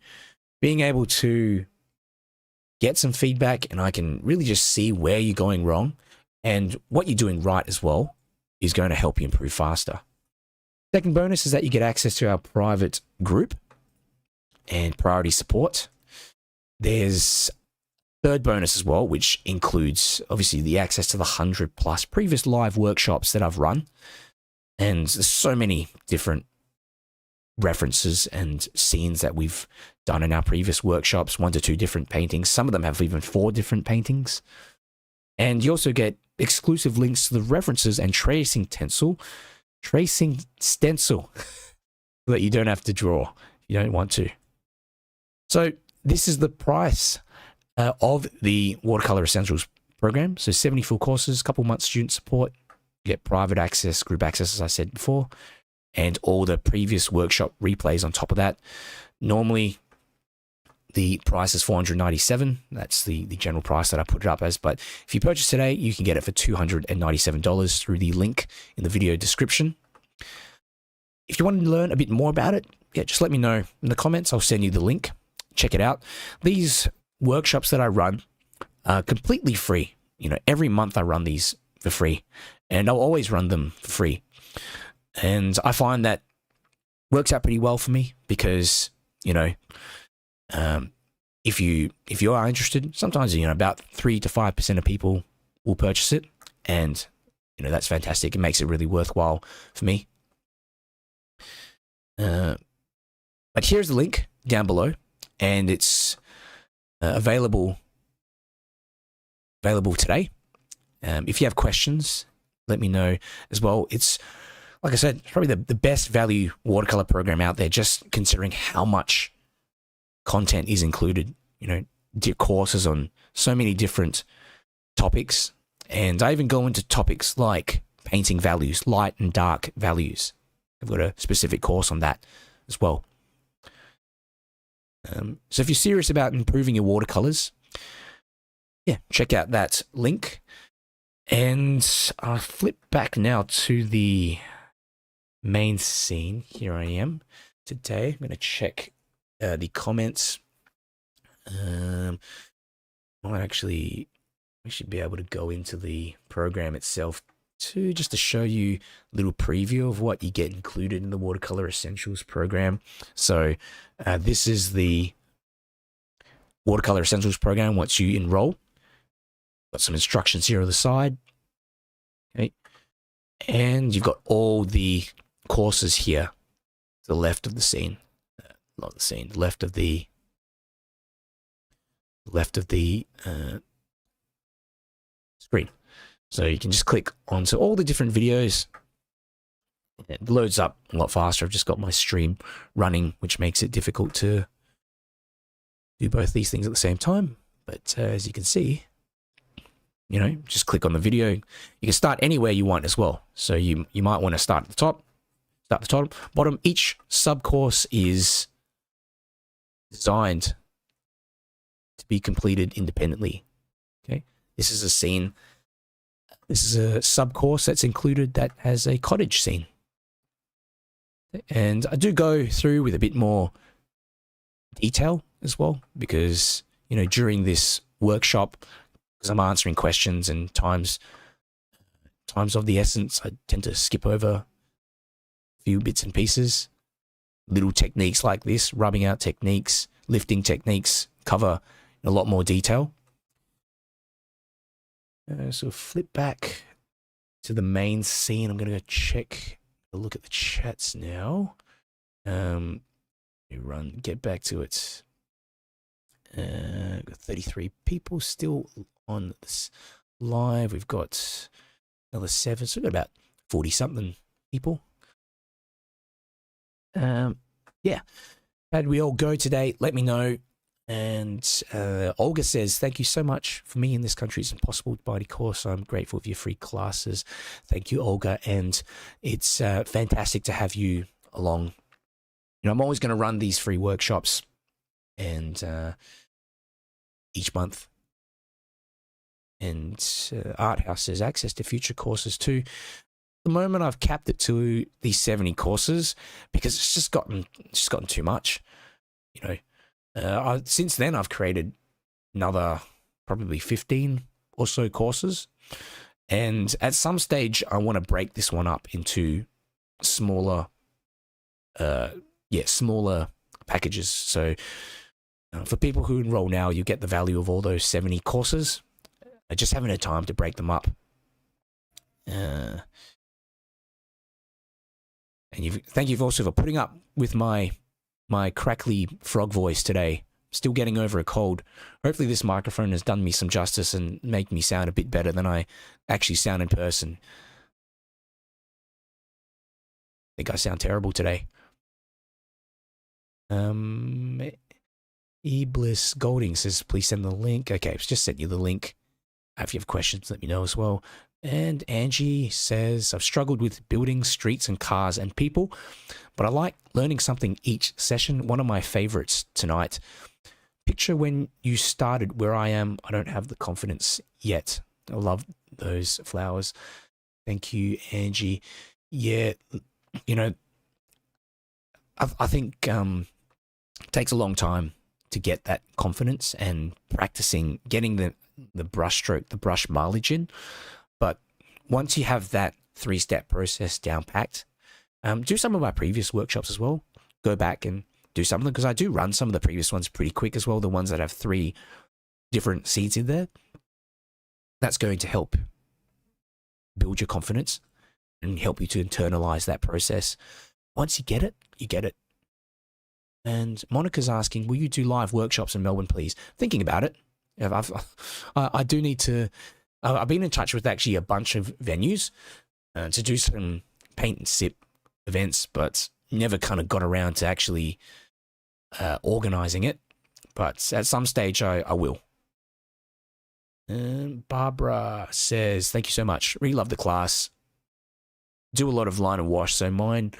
being able to get some feedback, and I can really just see where you're going wrong and what you're doing right as well, is going to help you improve faster. Second bonus is that you get access to our private group and priority support. There's third bonus as well, which includes obviously the access to the 100+ previous live workshops that I've run. And there's so many different references and scenes that we've done in our previous workshops, 1 to 2 different paintings. Some of them have even 4 different paintings. And you also get exclusive links to the references and tracing stencil so that you don't have to draw if you don't want to. So this is the price of the Watercolor Essentials program. So 70 full courses, couple months student support, you get private access, group access, as I said before, and all the previous workshop replays on top of that. Normally, the price is $497. That's the general price that I put it up as. But if you purchase today, you can get it for $297 through the link in the video description. If you want to learn a bit more about it, yeah, just let me know in the comments. I'll send you the link. Check it out. These workshops that I run are completely free. You know, every month I run these for free, and I'll always run them for free. And I find that works out pretty well for me because, you know, if you are interested, sometimes, you know, about 3 to 5% of people will purchase it, and, you know, that's fantastic. It makes it really worthwhile for me. But here's the link down below, and it's available today. If you have questions, let me know as well. It's, like I said, probably the best value watercolor program out there, just considering how much content is included. You know, courses on so many different topics, and I even go into topics like painting values, light and dark values. I've got a specific course on that as well. So if you're serious about improving your watercolors, yeah, check out that link. And I'll flip back now to the main scene. Here I am today. I'm going to check the comments. We should be able to go into the program itself too, just to show you a little preview of what you get included in the Watercolor Essentials program. So this is the Watercolor Essentials program once you enroll. Got some instructions here on the side. Okay. And you've got all the courses here to the left of the scene. Not the scene, left of the screen. So you can just click onto all the different videos. It loads up a lot faster. I've just got my stream running, which makes it difficult to do both these things at the same time. But as you can see, you know, just click on the video. You can start anywhere you want as well. So you might want to start at the top, bottom. Each sub-course is designed to be completed independently. Okay, this is a scene. This is a sub-course that's included that has a cottage scene. And I do go through with a bit more detail as well, because, you know, during this workshop, because I'm answering questions and times of the essence, I tend to skip over a few bits and pieces. Little techniques like this, rubbing out techniques, lifting techniques, cover in a lot more detail. So flip back to the main scene. I'm going to go check a look at the chats now. Get back to it. Got 33 people still on this live. We've got another 7, so we've got about 40 something people. Yeah, how'd we all go today? Let me know. And Olga says, thank you so much. For me in this country, it's impossible to buy any course. I'm grateful for your free classes. Thank you, Olga. And it's fantastic to have you along. You know, I'm always going to run these free workshops, and each month. And Art House says access to future courses too. At the moment, I've capped it to these 70 courses because it's just gotten too much. You know. Since then, I've created another probably 15 or so courses. And at some stage, I want to break this one up into smaller packages. So for people who enroll now, you get the value of all those 70 courses. I just haven't had time to break them up. And thank you also for putting up with my crackly frog voice today. Still getting over a cold. Hopefully this microphone has done me some justice and make me sound a bit better than I actually sound in person. I think I sound terrible today. Ebliss Golding says, please send the link. Okay, I've just sent you the link. If you have questions, let me know as well. And Angie says, I've struggled with buildings, streets, and cars and people, but I like learning something each session. One of my favorites tonight. Picture when you started where I am. I don't have the confidence yet. I love those flowers. Thank you, Angie. Yeah, you know, I think it takes a long time to get that confidence and practicing getting the brush stroke, the brush mileage in. But once you have that 3-step process down packed, do some of my previous workshops as well. Go back and do some of them, because I do run some of the previous ones pretty quick as well. The ones that have 3 different seeds in there. That's going to help build your confidence and help you to internalize that process. Once you get it, you get it. And Monica's asking, will you do live workshops in Melbourne, please? Thinking about it. I do need to. I've been in touch with actually a bunch of venues to do some paint and sip events, but never kind of got around to actually organizing it. But at some stage, I will. Barbara says, thank you so much. Really love the class. Do a lot of line and wash. So my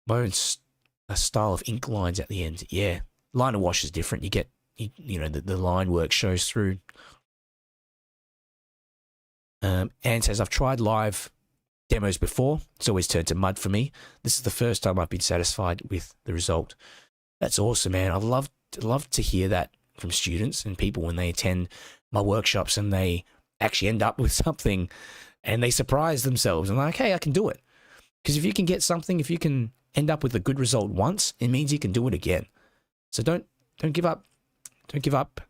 own style of ink lines at the end. Yeah, line and wash is different. You get, you know, the line work shows through. Anne says, I've tried live demos before. It's always turned to mud for me. This is the first time I've been satisfied with the result. That's awesome, man. I love to hear that from students and people when they attend my workshops and they actually end up with something and they surprise themselves and like, hey, I can do it. Because if you can get something, if you can end up with a good result once, it means you can do it again. So don't give up. Don't give up.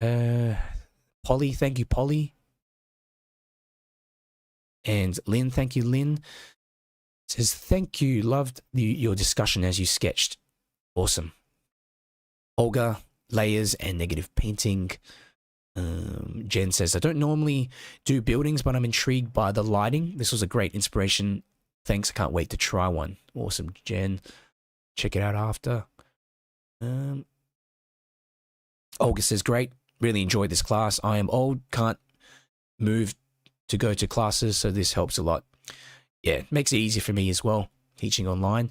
Polly, thank you, Polly. And Lynn, thank you, Lynn. Says, thank you. Loved your discussion as you sketched. Awesome. Olga, layers and negative painting. Jen says, I don't normally do buildings, but I'm intrigued by the lighting. This was a great inspiration. Thanks. I can't wait to try one. Awesome, Jen. Check it out after. Olga says, great. Really enjoyed this class. I am old, can't move to go to classes, so this helps a lot. Yeah, it makes it easier for me as well, teaching online.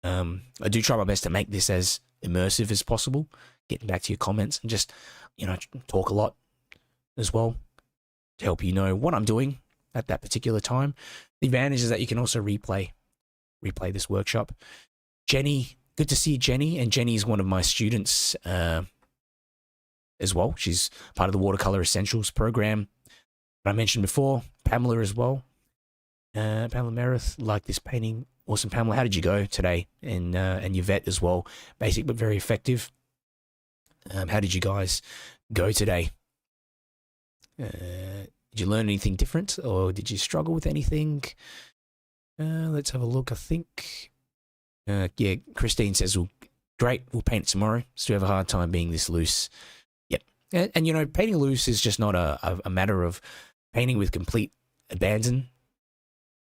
I do try my best to make this as immersive as possible, getting back to your comments and just, you know, talk a lot as well to help you know what I'm doing at that particular time. The advantage is that you can also replay this workshop. Jenny, good to see you, Jenny. And Jenny is one of my students as well. She's part of the Watercolour Essentials program that I mentioned before. Pamela as well. Pamela Meredith, like this painting. Awesome, Pamela. How did you go today? And Yvette as well. Basic but very effective. How did you guys go today? Did you learn anything different, or did you struggle with anything? Let's have a look. I think, yeah, Christine says, well, great, we'll paint it tomorrow. Still have a hard time being this loose. Yep. And you know, painting loose is just not a matter of painting with complete abandon.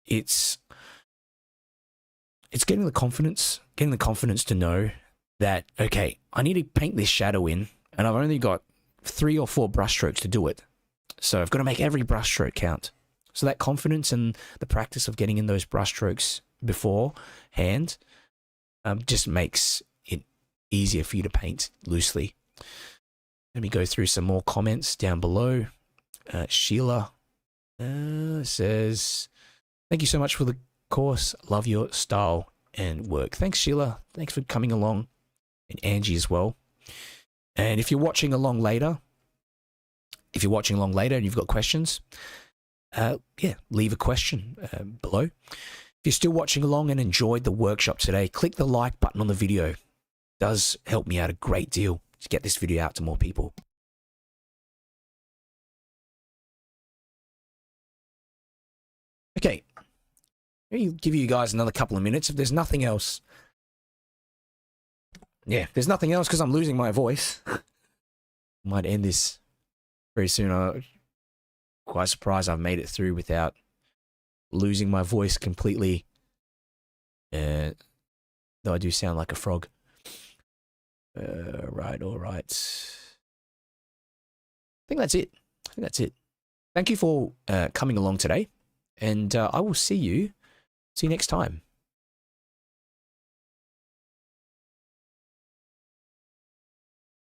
It's getting the confidence to know that, okay, I need to paint this shadow in, and I've only got 3 or 4 brush strokes to do it. So I've got to make every brush stroke count. So that confidence and the practice of getting in those brush strokes beforehand just makes it easier for you to paint loosely. Let me go through some more comments down below. Sheila says, thank you so much for the course. Love your style and work. Thanks, Sheila. Thanks for coming along. And Angie as well. And if you're watching along later, and you've got questions, yeah, leave a question below. If you're still watching along and enjoyed the workshop today, click the like button on the video. It does help me out a great deal to get this video out to more people. Okay, Maybe give you guys another couple of minutes if there's nothing else. Yeah, if there's nothing else because I'm losing my voice. Might end this very soon. I'm quite surprised I've made it through without losing my voice completely. Though I do sound like a frog. Right, all right. I think that's it. Thank you for coming along today, and I will see you next time.